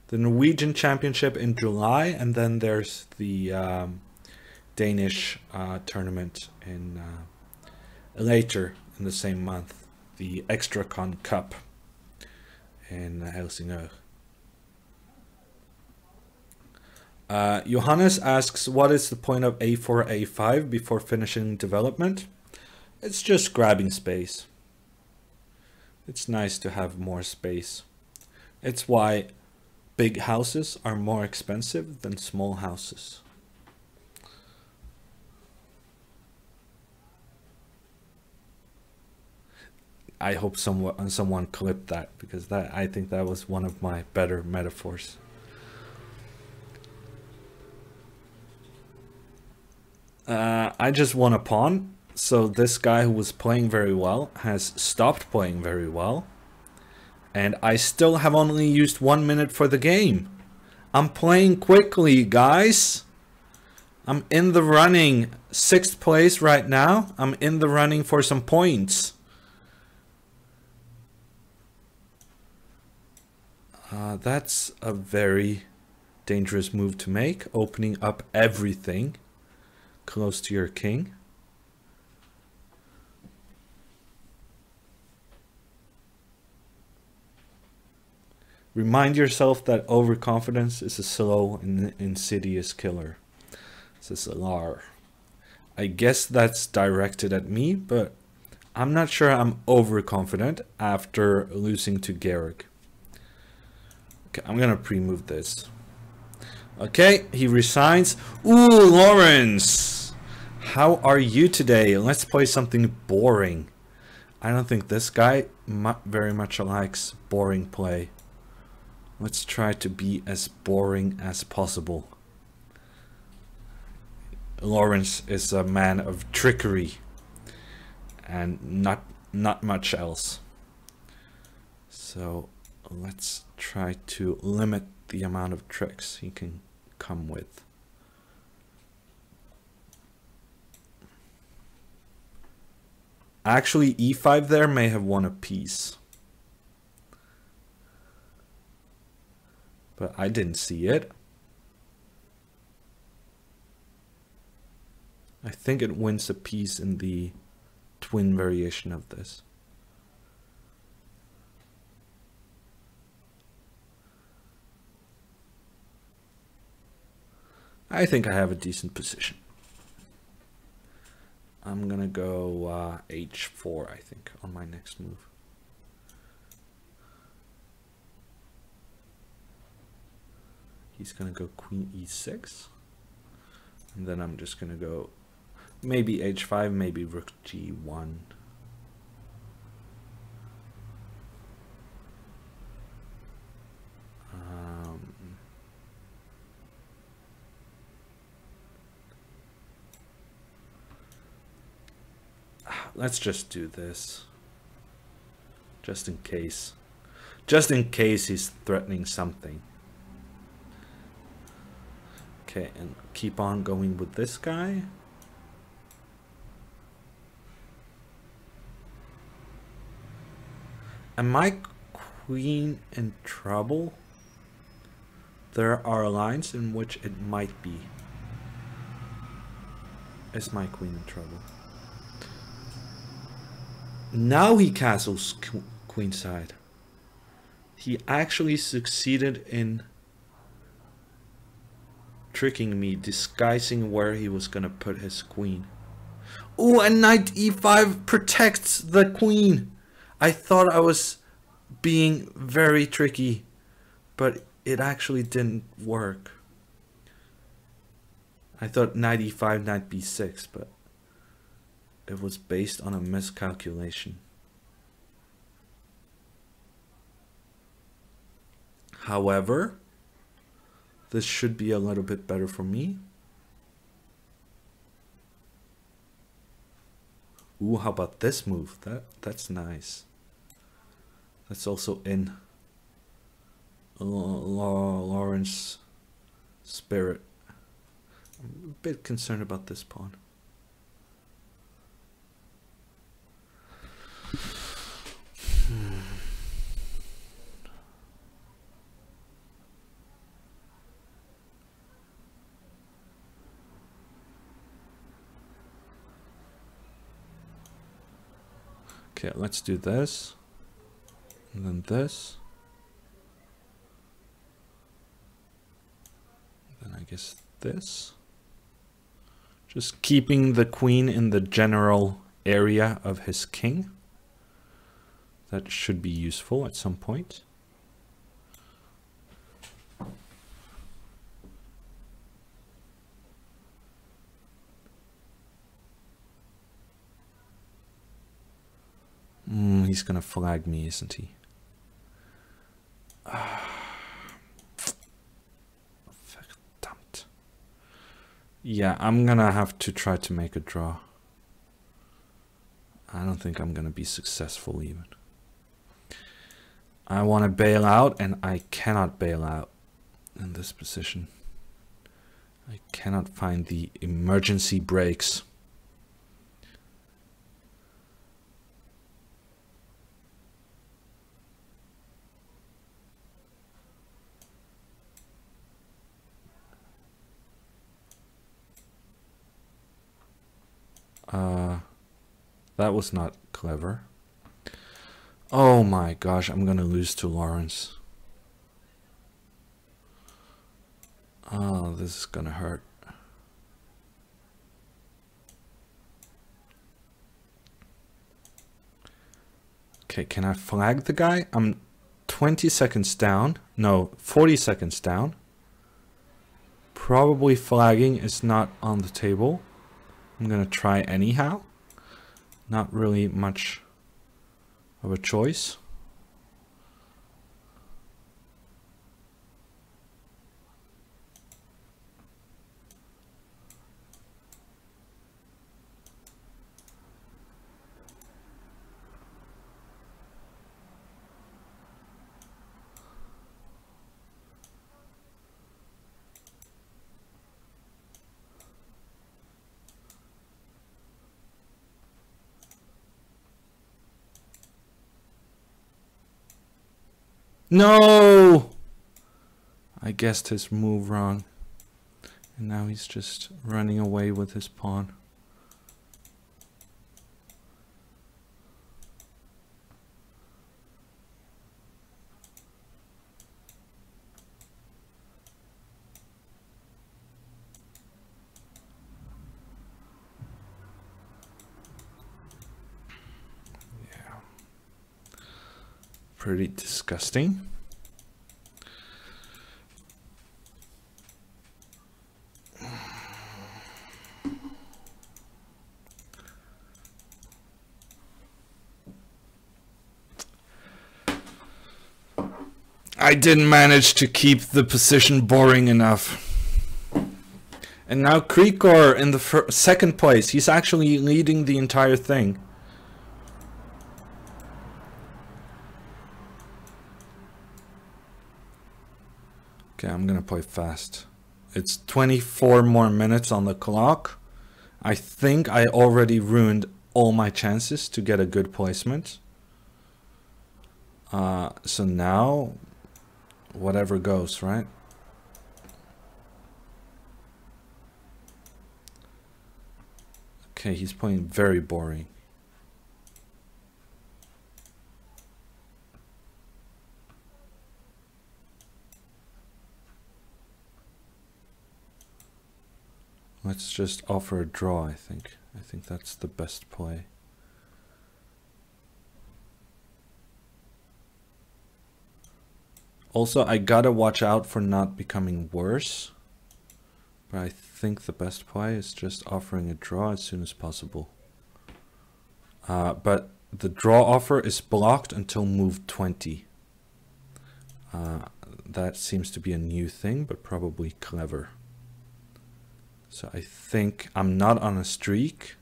The Norwegian Championship in July, and then there's the Danish tournament in later in the same month, the Extracon Cup in Helsingør. Johannes asks, what is the point of a4, a5 before finishing development? It's just grabbing space. It's nice to have more space. It's why big houses are more expensive than small houses. I hope someone clipped that, because I think that was one of my better metaphors. I just won a pawn, so this guy who was playing very well has stopped playing very well. And I still have only used 1 minute for the game. I'm playing quickly, guys. I'm in the running. 6th place right now. I'm in the running for some points. That's a very dangerous move to make. Opening up everything. close to your king. Remind yourself that overconfidence is a slow and insidious killer, says Lar. I guess that's directed at me, but I'm not sure I'm overconfident after losing to Garrick. Okay, I'm gonna pre-move this. Okay, he resigns. Ooh, Lawrence! How are you today? Let's play something boring. I don't think this guy very much likes boring play. Let's try to be as boring as possible. Lawrence is a man of trickery and not much else. So let's try to limit the amount of tricks he can come with. Actually, e5 there may have won a piece. But I didn't see it. I think it wins a piece in the twin variation of this. I think I have a decent position. I'm gonna go h4, I think, on my next move. He's gonna go queen e6, and then I'm just gonna go maybe h5, maybe rook g1. Let's just do this, just in case. Just in case he's threatening something. Okay, and keep on going with this guy. Am my queen in trouble? There are lines in which it might be. Is my queen in trouble? Now he castles queenside. He actually succeeded in tricking me, disguising where he was gonna put his queen. Oh, and knight e5 protects the queen. I thought I was being very tricky, but it actually didn't work. I thought knight e5, knight b6, but it was based on a miscalculation. However, this should be a little bit better for me. Ooh, how about this move? That's nice. That's also in Lawrence spirit. I'm a bit concerned about this pawn. Okay, let's do this, and then this, then I guess this. Just keeping the queen in the general area of his king. That should be useful at some point. He's gonna flag me, isn't he? Verdammt. Yeah, I'm gonna have to try to make a draw. I don't think I'm gonna be successful even. I want to bail out, and I cannot bail out in this position. I cannot find the emergency brakes. That was not clever. Oh my gosh, I'm gonna lose to Lawrence. Oh, this is gonna hurt. Okay, can I flag the guy? I'm 20 seconds down. No, 40 seconds down. Probably flagging is not on the table. I'm gonna try anyhow. Not really much of a choice. No! I guessed his move wrong. And now he's just running away with his pawn. Pretty disgusting. I didn't manage to keep the position boring enough. And now Krikor in the second place. He's actually leading the entire thing. Okay, I'm gonna play fast. It's 24 more minutes on the clock. I think I already ruined all my chances to get a good placement. So now, whatever goes, right? Okay, he's playing very boring. Let's just offer a draw, I think. I think that's the best play. Also, I gotta watch out for not becoming worse. But I think the best play is just offering a draw as soon as possible. But the draw offer is blocked until move 20. That seems to be a new thing, but probably clever. So I think I'm not on a streak,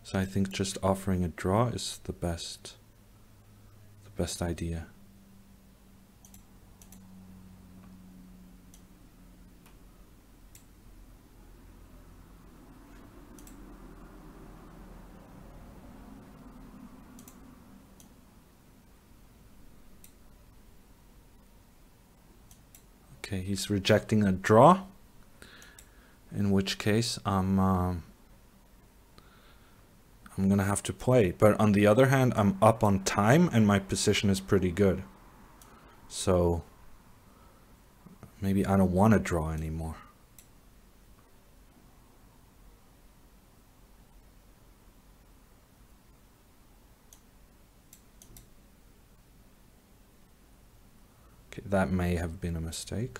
so I think just offering a draw is the best idea. Okay, he's rejecting a draw. In which case, I'm gonna have to play. But on the other hand, I'm up on time and my position is pretty good. So maybe I don't want to draw anymore. Okay, that may have been a mistake.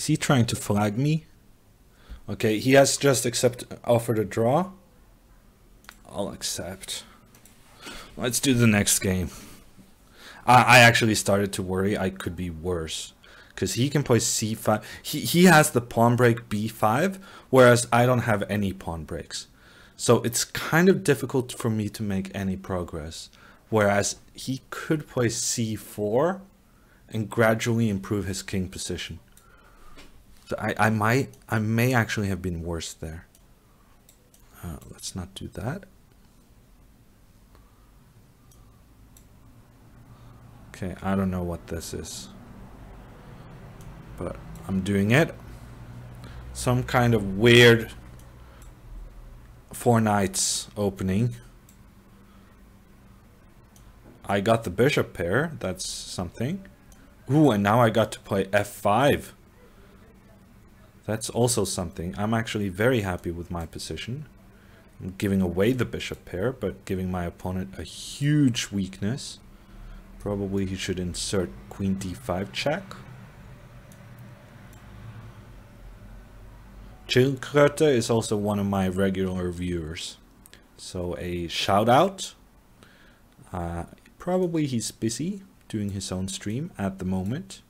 Is he trying to flag me? Okay, he has just offered a draw. I'll accept. Let's do the next game. I actually started to worry I could be worse. Because he can play c5. He has the pawn break b5, whereas I don't have any pawn breaks. So it's kind of difficult for me to make any progress. Whereas he could play c4 and gradually improve his king position. So I may actually have been worse there. Let's not do that. Okay, I don't know what this is, but I'm doing it. Some kind of weird 4 knights opening. I got the bishop pair, that's something. Ooh, and now I got to play f5. That's also something. I'm actually very happy with my position. I'm giving away the bishop pair, but giving my opponent a huge weakness. Probably he should insert queen d5 check. Chilkröte is also one of my regular viewers. So a shout out. Probably he's busy doing his own stream at the moment.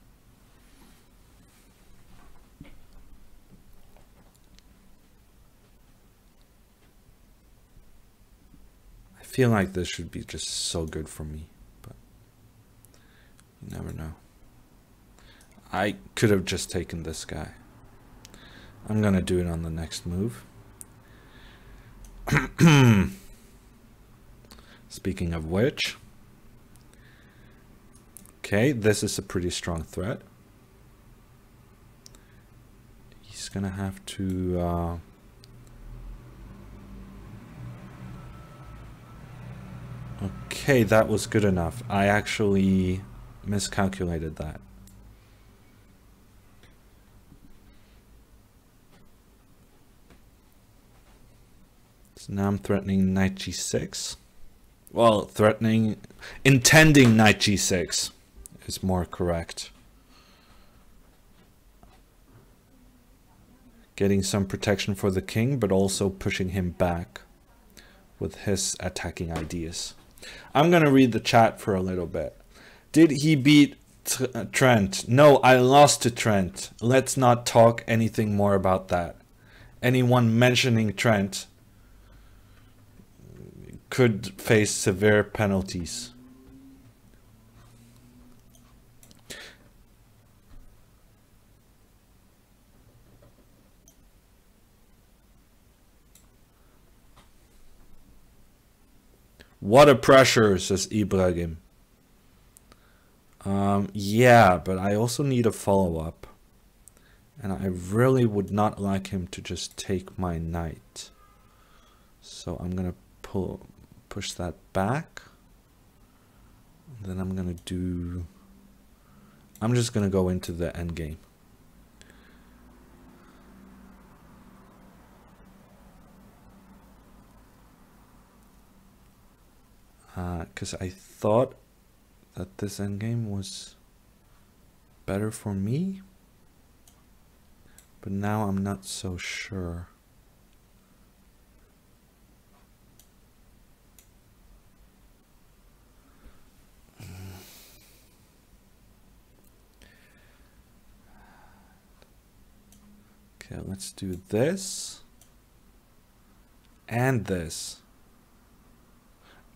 I feel like this should be just so good for me, but you never know. I could have just taken this guy. I'm gonna do it on the next move. Speaking of which, okay, this is a pretty strong threat. He's gonna have to okay, that was good enough. I actually miscalculated that. So now I'm threatening knight g6. Well, intending knight g6 is more correct. Getting some protection for the king, but also pushing him back with his attacking ideas. I'm gonna read the chat for a little bit. Did he beat Trent? No, I lost to Trent. Let's not talk anything more about that. Anyone mentioning Trent could face severe penalties. What a pressure, says Ibrahim. Yeah, but I also need a follow-up. And I really would not like him to just take my knight. So I'm going to push that back. And then I'm going to I'm just going to go into the endgame. Because I thought that this endgame was better for me, but now I'm not so sure. Okay, let's do this and this.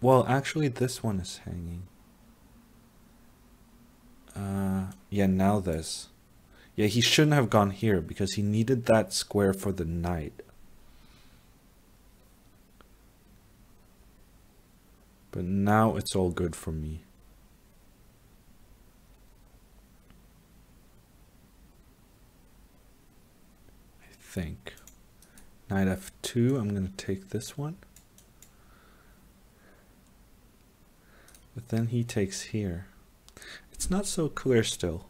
Well, actually, this one is hanging. Yeah, now this. Yeah, he shouldn't have gone here because he needed that square for the knight. But now it's all good for me. I think. Knight f2, I'm going to take this one. But then he takes here. It's not so clear still.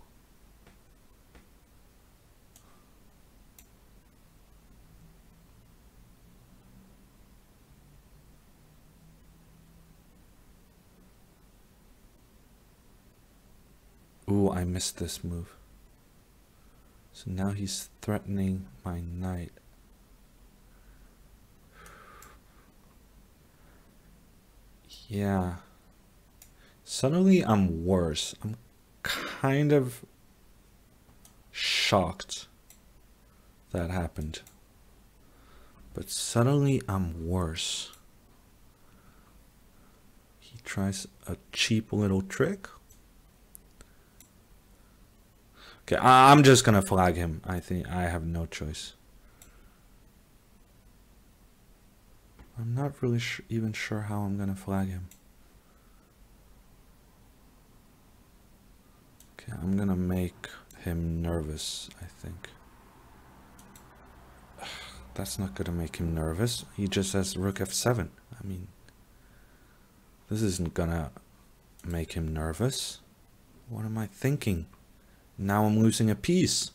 Ooh, I missed this move. So now he's threatening my knight. Yeah. Suddenly I'm worse. I'm kind of shocked that happened. But suddenly I'm worse. He tries a cheap little trick. Okay, I'm just gonna flag him. I think I have no choice. I'm not really even sure how I'm gonna flag him. Okay, I'm gonna make him nervous, I think. That's not gonna make him nervous. He just has rook f7. I mean, this isn't gonna make him nervous. What am I thinking? Now I'm losing a piece.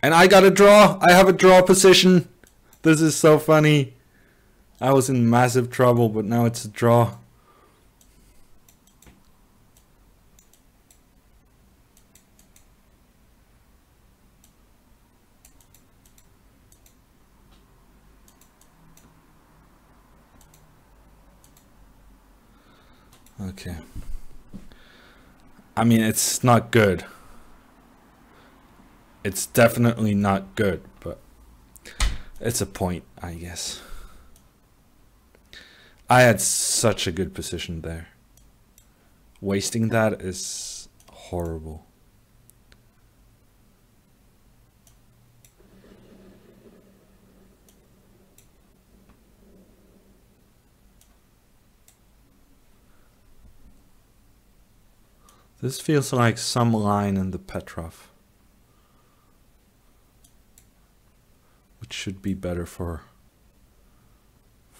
And I got a draw. I have a draw position. This is so funny. I was in massive trouble, but now it's a draw. Okay. I mean, it's not good. It's definitely not good, but it's a point, I guess. I had such a good position there. Wasting that is horrible. This feels like some line in the Petrov, which should be better for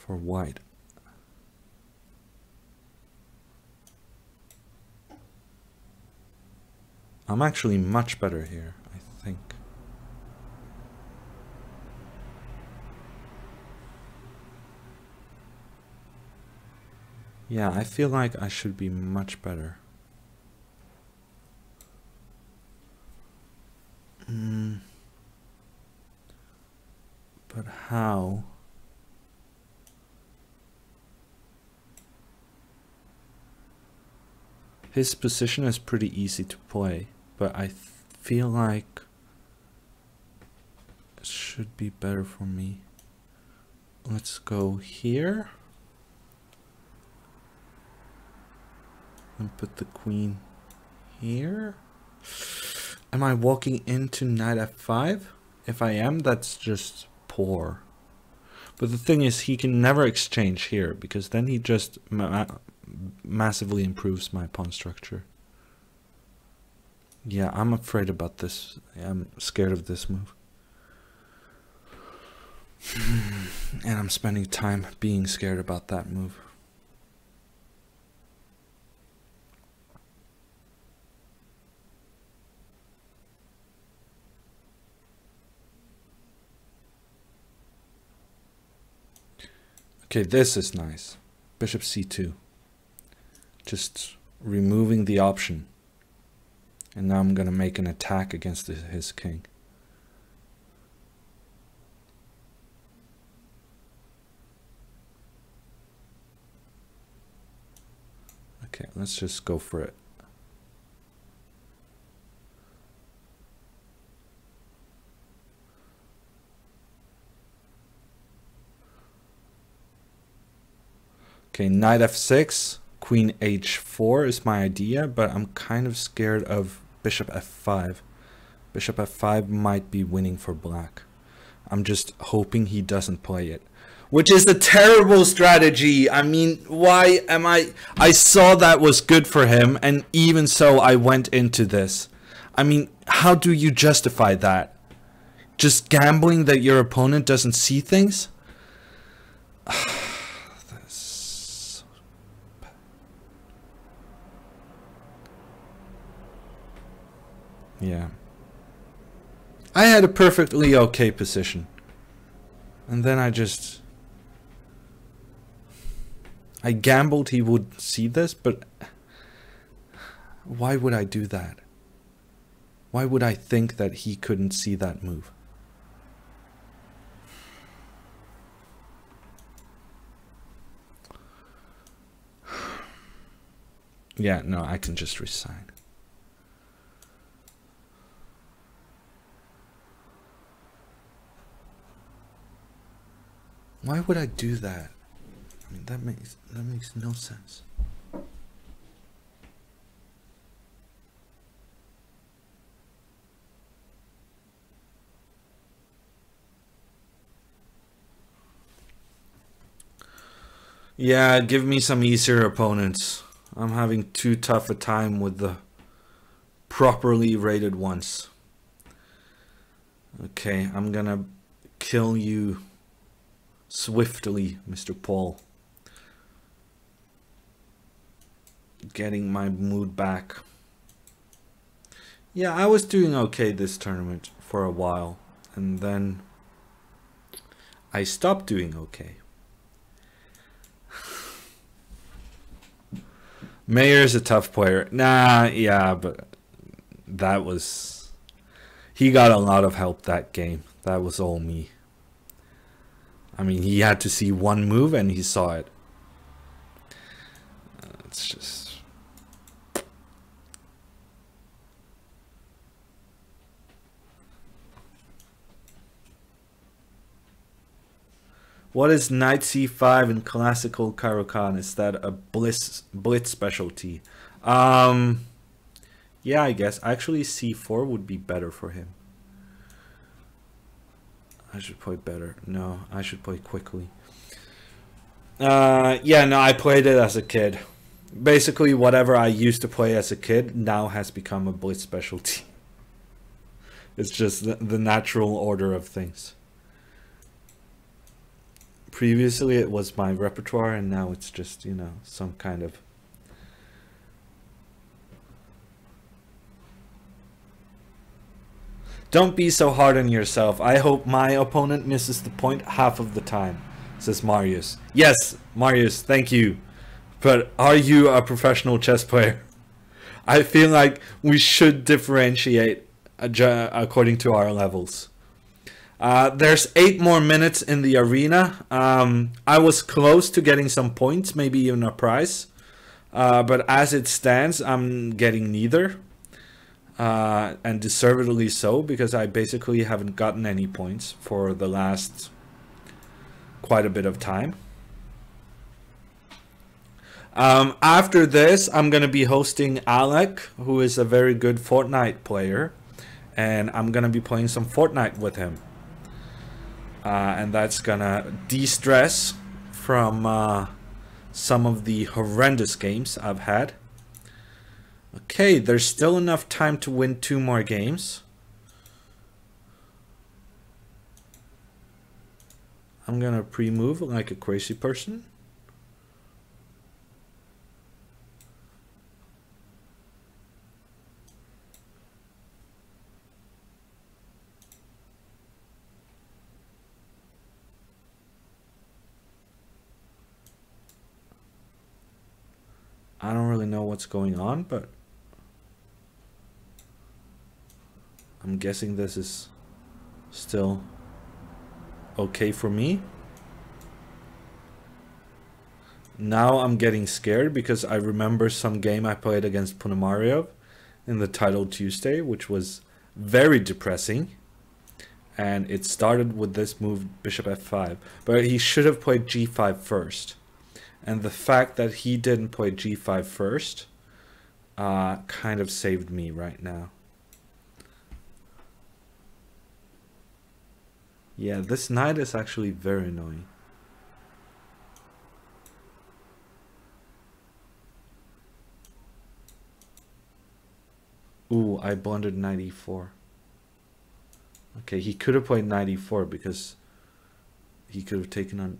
white. I'm actually much better here, I think. Yeah, I feel like I should be much better. But how? His position is pretty easy to play, but I feel like it should be better for me. Let's go here and put the queen here. Am I walking into knight f5? If I am, that's just poor. But the thing is, he can never exchange here, because then he just massively improves my pawn structure. Yeah, I'm afraid about this. I'm scared of this move. And I'm spending time being scared about that move. Okay, this is nice. Bishop c2. Just removing the option. And now I'm going to make an attack against his king. Okay, let's just go for it. Okay, knight f6, queen h4 is my idea, but I'm kind of scared of bishop f5. Bishop f5 might be winning for black. I'm just hoping he doesn't play it, which is a terrible strategy. I mean, why am I saw that was good for him, and even so I went into this. I mean, how do you justify that? Just gambling that your opponent doesn't see things? Yeah. I had a perfectly okay position. And then I gambled he would see this, but why would I do that? Why would I think that he couldn't see that move? Yeah, no, I can just resign. Why would I do that? I mean, that makes no sense. Yeah, give me some easier opponents. I'm having too tough a time with the properly rated ones. Okay, I'm gonna kill you swiftly, Mr. Paul. Getting my mood back. Yeah, I was doing okay this tournament for a while, and then I stopped doing okay. Mayer's a tough player. Nah, yeah, but that was... He got a lot of help that game. That was all me. I mean, he had to see one move and he saw it. It's just... What is knight c5 in classical Caro-Kann? Is that a blitz specialty? Yeah, I guess. Actually, c4 would be better for him. I should play better. No, I should play quickly. Yeah, no, I played it as a kid. Basically, whatever I used to play as a kid now has become a blitz specialty. It's just the natural order of things. Previously it was my repertoire, and now it's just, you know, some kind of... Don't be so hard on yourself. I hope my opponent misses the point half of the time, says Marius. Yes, Marius, thank you. But are you a professional chess player? I feel like we should differentiate according to our levels. There's 8 more minutes in the arena. I was close to getting some points, maybe even a prize. But as it stands, I'm getting neither. And deservedly so, because I basically haven't gotten any points for the last quite a bit of time. After this, I'm going to be hosting Alec, who is a very good Fortnite player. And I'm going to be playing some Fortnite with him. And that's gonna de-stress from some of the horrendous games I've had. Okay, there's still enough time to win 2 more games. I'm gonna pre-move like a crazy person. I don't really know what's going on, but I'm guessing this is still okay for me. Now I'm getting scared because I remember some game I played against Ponomarev in the title Tuesday, which was very depressing. And it started with this move, bishop f5. But he should have played g5 first. And the fact that he didn't play g5 first kind of saved me right now. Yeah, this knight is actually very annoying. Ooh, I blundered knight e4. Okay, he could have played knight e4 because he could have taken on...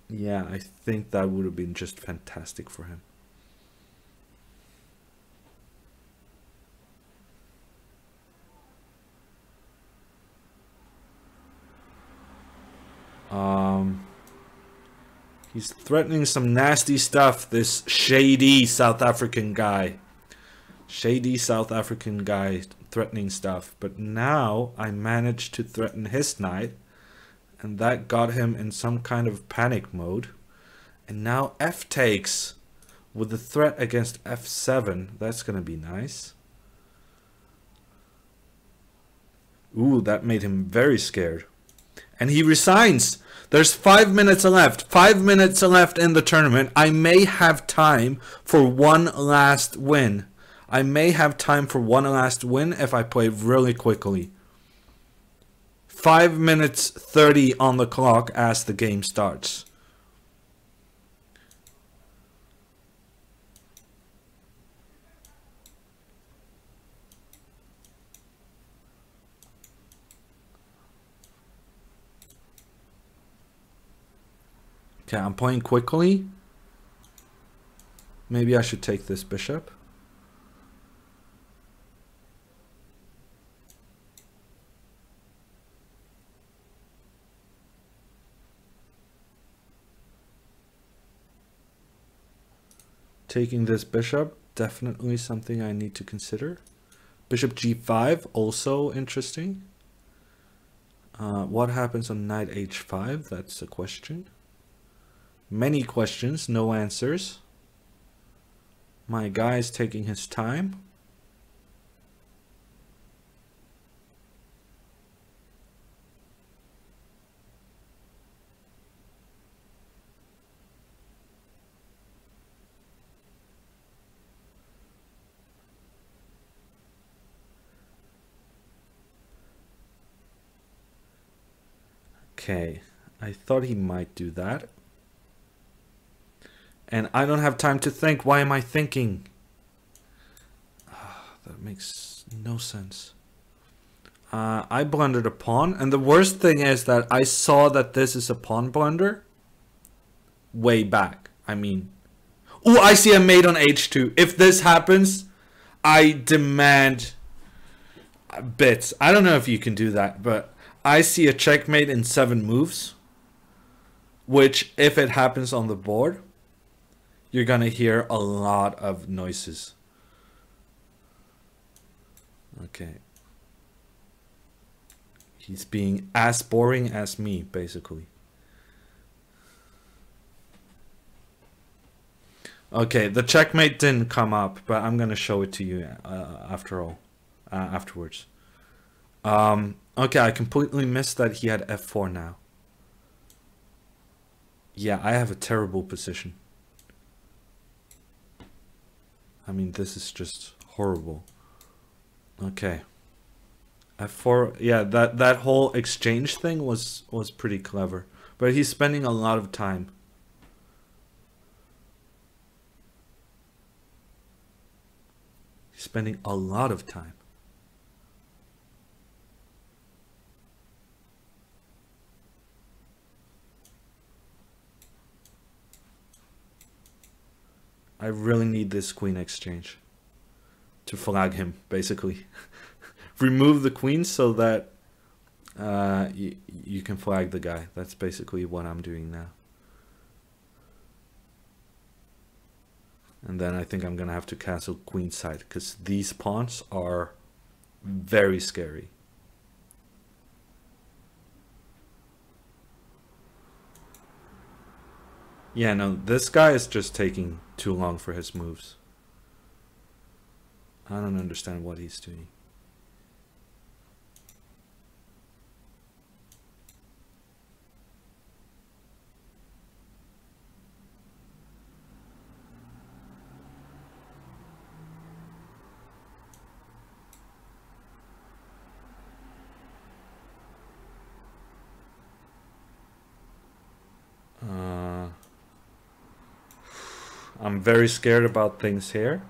Yeah, I think that would have been just fantastic for him. He's threatening some nasty stuff, this shady South African guy. Shady South African guy threatening stuff. But now I managed to threaten his knight, and that got him in some kind of panic mode. And now f takes with the threat against f7. That's gonna be nice. Ooh, that made him very scared. And he resigns. There's 5 minutes left. 5 minutes left in the tournament. I may have time for one last win. I may have time for one last win if I play really quickly. 5 minutes 30 on the clock as the game starts. Okay, I'm playing quickly. Maybe I should take this bishop. Taking this bishop, definitely something I need to consider. Bishop g5, also interesting. What happens on knight h5? That's a question. Many questions, no answers. My guy is taking his time. Okay, I thought he might do that. And I don't have time to think. Why am I thinking? That makes no sense. I blundered a pawn. And the worst thing is that I saw that this is a pawn blunder way back. I mean... Oh, I see a mate on h2. If this happens, I demand bits. I don't know if you can do that, but I see a checkmate in 7 moves. Which, if it happens on the board... You're gonna hear a lot of noises. Okay. He's being as boring as me, basically. Okay, the checkmate didn't come up, but I'm gonna show it to you afterwards. Okay, I completely missed that he had f4 now. Yeah, I have a terrible position. I mean, this is just horrible. Okay. f4, yeah, that whole exchange thing was pretty clever. But he's spending a lot of time. He's spending a lot of time. I really need this queen exchange to flag him, basically. Remove the queen so that you can flag the guy. That's basically what I'm doing now. And then I think I'm going to have to castle queenside because these pawns are very scary. Yeah, no, this guy is just taking too long for his moves. I don't understand what he's doing. I'm very scared about things here.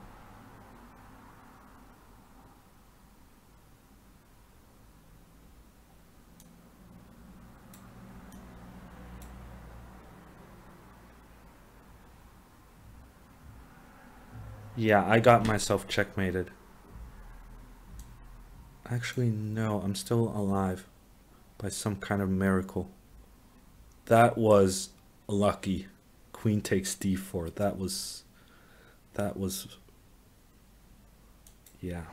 Yeah, I got myself checkmated. Actually, no, I'm still alive by some kind of miracle. That was lucky. Queen takes d4. That was, yeah.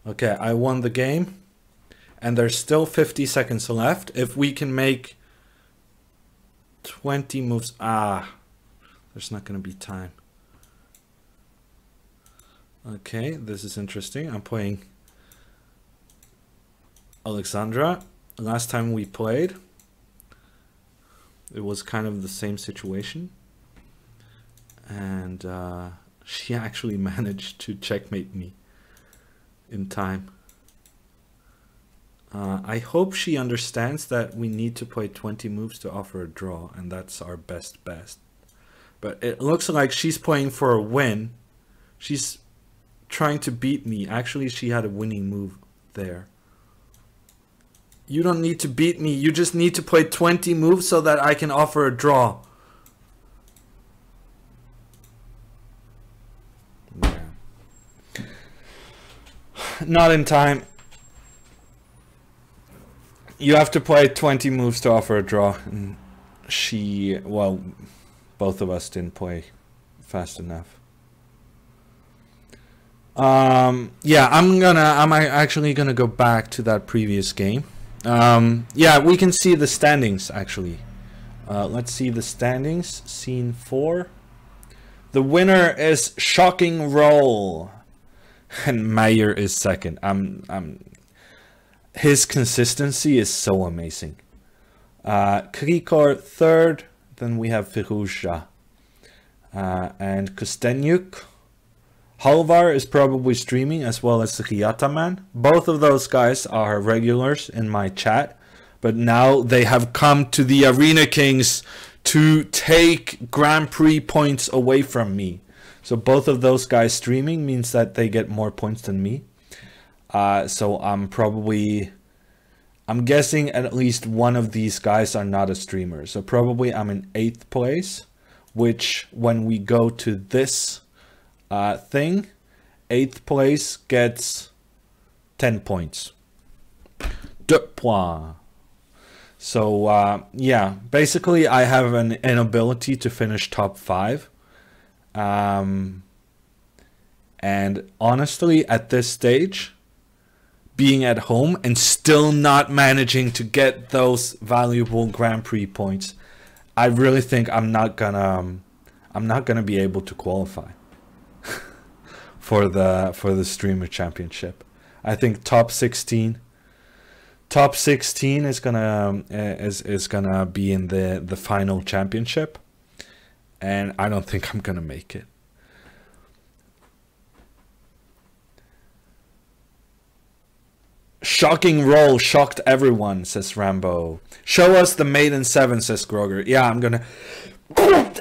Okay, I won the game. And there's still 50 seconds left. If we can make 20 moves. There's not going to be time. Okay, this is interesting. I'm playing Alexandra. Last time we played, it was kind of the same situation. And she actually managed to checkmate me in time. I hope she understands that we need to play 20 moves to offer a draw, and that's our best. But it looks like she's playing for a win. She's trying to beat me. Actually, she had a winning move there. You don't need to beat me. You just need to play 20 moves so that I can offer a draw. Yeah. Not in time. You have to play 20 moves to offer a draw. And well, both of us didn't play fast enough. Yeah, I'm actually gonna go back to that previous game. Yeah, we can see the standings actually. Let's see the standings. Scene 4. The winner is Shocking Roll, and Meyer is second. His consistency is so amazing. Krikor third. Then we have Firuja and Kostenyuk. Halvar is probably streaming, as well as Ryataman. Both of those guys are regulars in my chat, but now they have come to the Arena Kings to take Grand Prix points away from me. So both of those guys streaming means that they get more points than me. So I'm guessing at least one of these guys are not a streamer. So probably I'm in 8th place, which when we go to this thing, 8th place gets 10 points. 2 points. So yeah, basically I have an inability to finish top 5. And honestly, at this stage, being at home and still not managing to get those valuable Grand Prix points, I really think I'm not gonna be able to qualify for the streamer championship. I think top 16 is gonna be in the final championship, and I don't think I'm gonna make it. Shocking Roll shocked everyone, says Rambo. Show us the Maiden 7, says Groger. Yeah, I'm gonna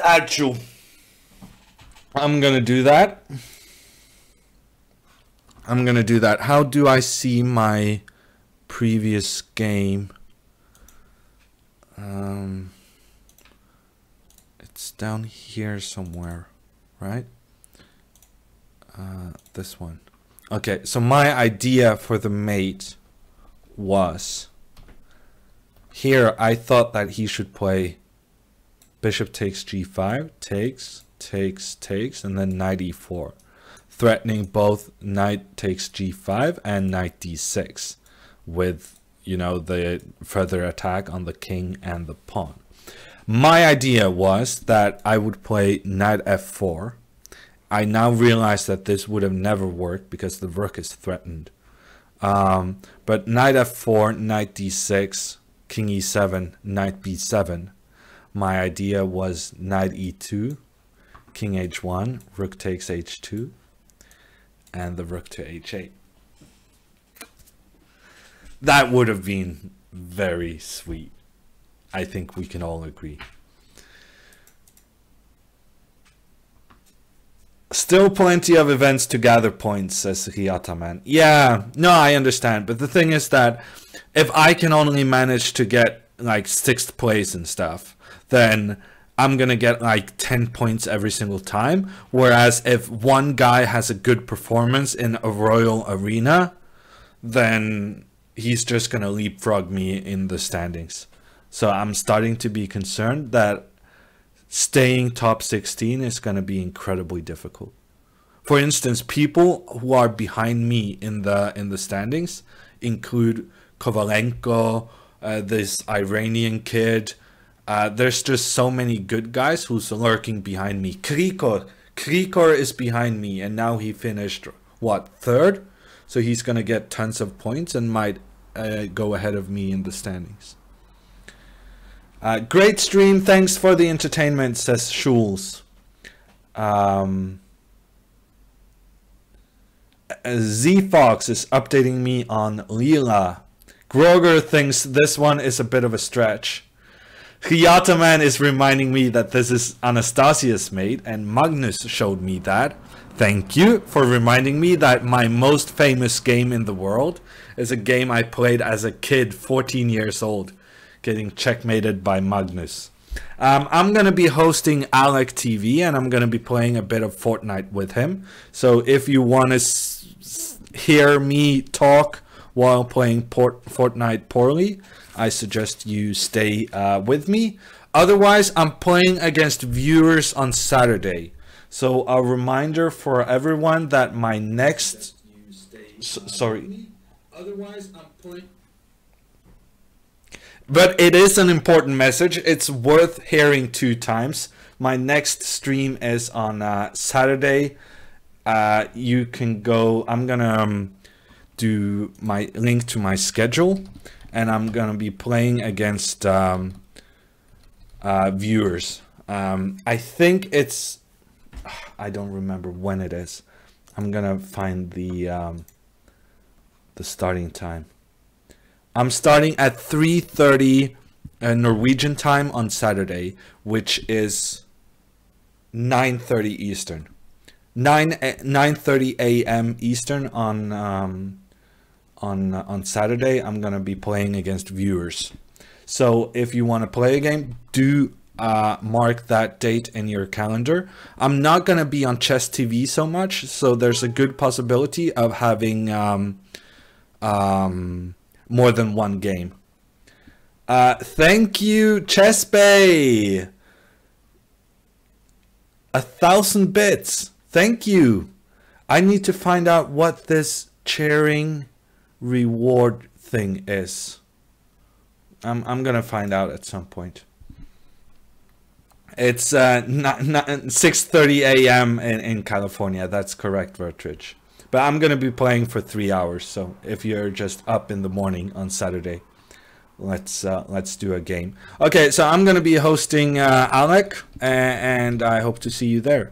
at you. I'm gonna do that. How do I see my previous game? It's down here somewhere, right? This one. Okay, so my idea for the mate was, here I thought that he should play bishop takes g5, takes, and then knight e4, threatening both knight takes g5 and knight d6 with, you know, the further attack on the king and the pawn. My idea was that I would play knight f4. I now realize that this would have never worked because the rook is threatened. But knight f4, knight d6, king e7, knight b7. My idea was knight e2, king h1, rook takes h2, and the rook to h8. That would have been very sweet. I think we can all agree. Still plenty of events to gather points, says Ryataman. Yeah, no, I understand. But the thing is that if I can only manage to get like 6th place and stuff, then I'm gonna get like 10 points every single time. Whereas if one guy has a good performance in a Royal Arena, then he's just gonna leapfrog me in the standings. So I'm starting to be concerned that staying top 16 is gonna be incredibly difficult. For instance, people who are behind me in the standings include Kovalenko, this Iranian kid. There's just so many good guys who's lurking behind me. Krikor is behind me, and now he finished, what, third? So he's going to get tons of points and might go ahead of me in the standings. Great stream. Thanks for the entertainment, says Schulz. Z-Fox is updating me on Leela. Groger thinks this one is a bit of a stretch. Hyataman is reminding me that this is Anastasia's mate, and Magnus showed me that. Thank you for reminding me that my most famous game in the world is a game I played as a kid, 14 years old, getting checkmated by Magnus. I'm going to be hosting Alec TV, and I'm going to be playing a bit of Fortnite with him. So if you want to hear me talk while playing Fortnite poorly, I suggest you stay with me. Otherwise, I'm playing against viewers on Saturday. So a reminder for everyone that my next... Sorry. Otherwise, I'm playing... But it is an important message. It's worth hearing 2 times. My next stream is on Saturday. You can go... I'm going to do my link to my schedule. And I'm going to be playing against viewers. I think it's... I don't remember when it is. I'm going to find the starting time. I'm starting at 3:30 Norwegian time on Saturday, which is 9:30 Eastern. 9:30 a.m. Eastern on Saturday. I'm gonna be playing against viewers. So if you want to play a game, do mark that date in your calendar. I'm not gonna be on Chess TV so much, so there's a good possibility of having more than one game. Thank you, Chess Bay. 1,000 bits. Thank you. I need to find out what this cheering reward thing is. I'm gonna find out at some point. It's 6:30 a.m. in California. That's correct, Vertridge. But I'm gonna be playing for 3 hours. So if you're just up in the morning on Saturday, let's do a game. Okay, so I'm gonna be hosting Alec, and I hope to see you there.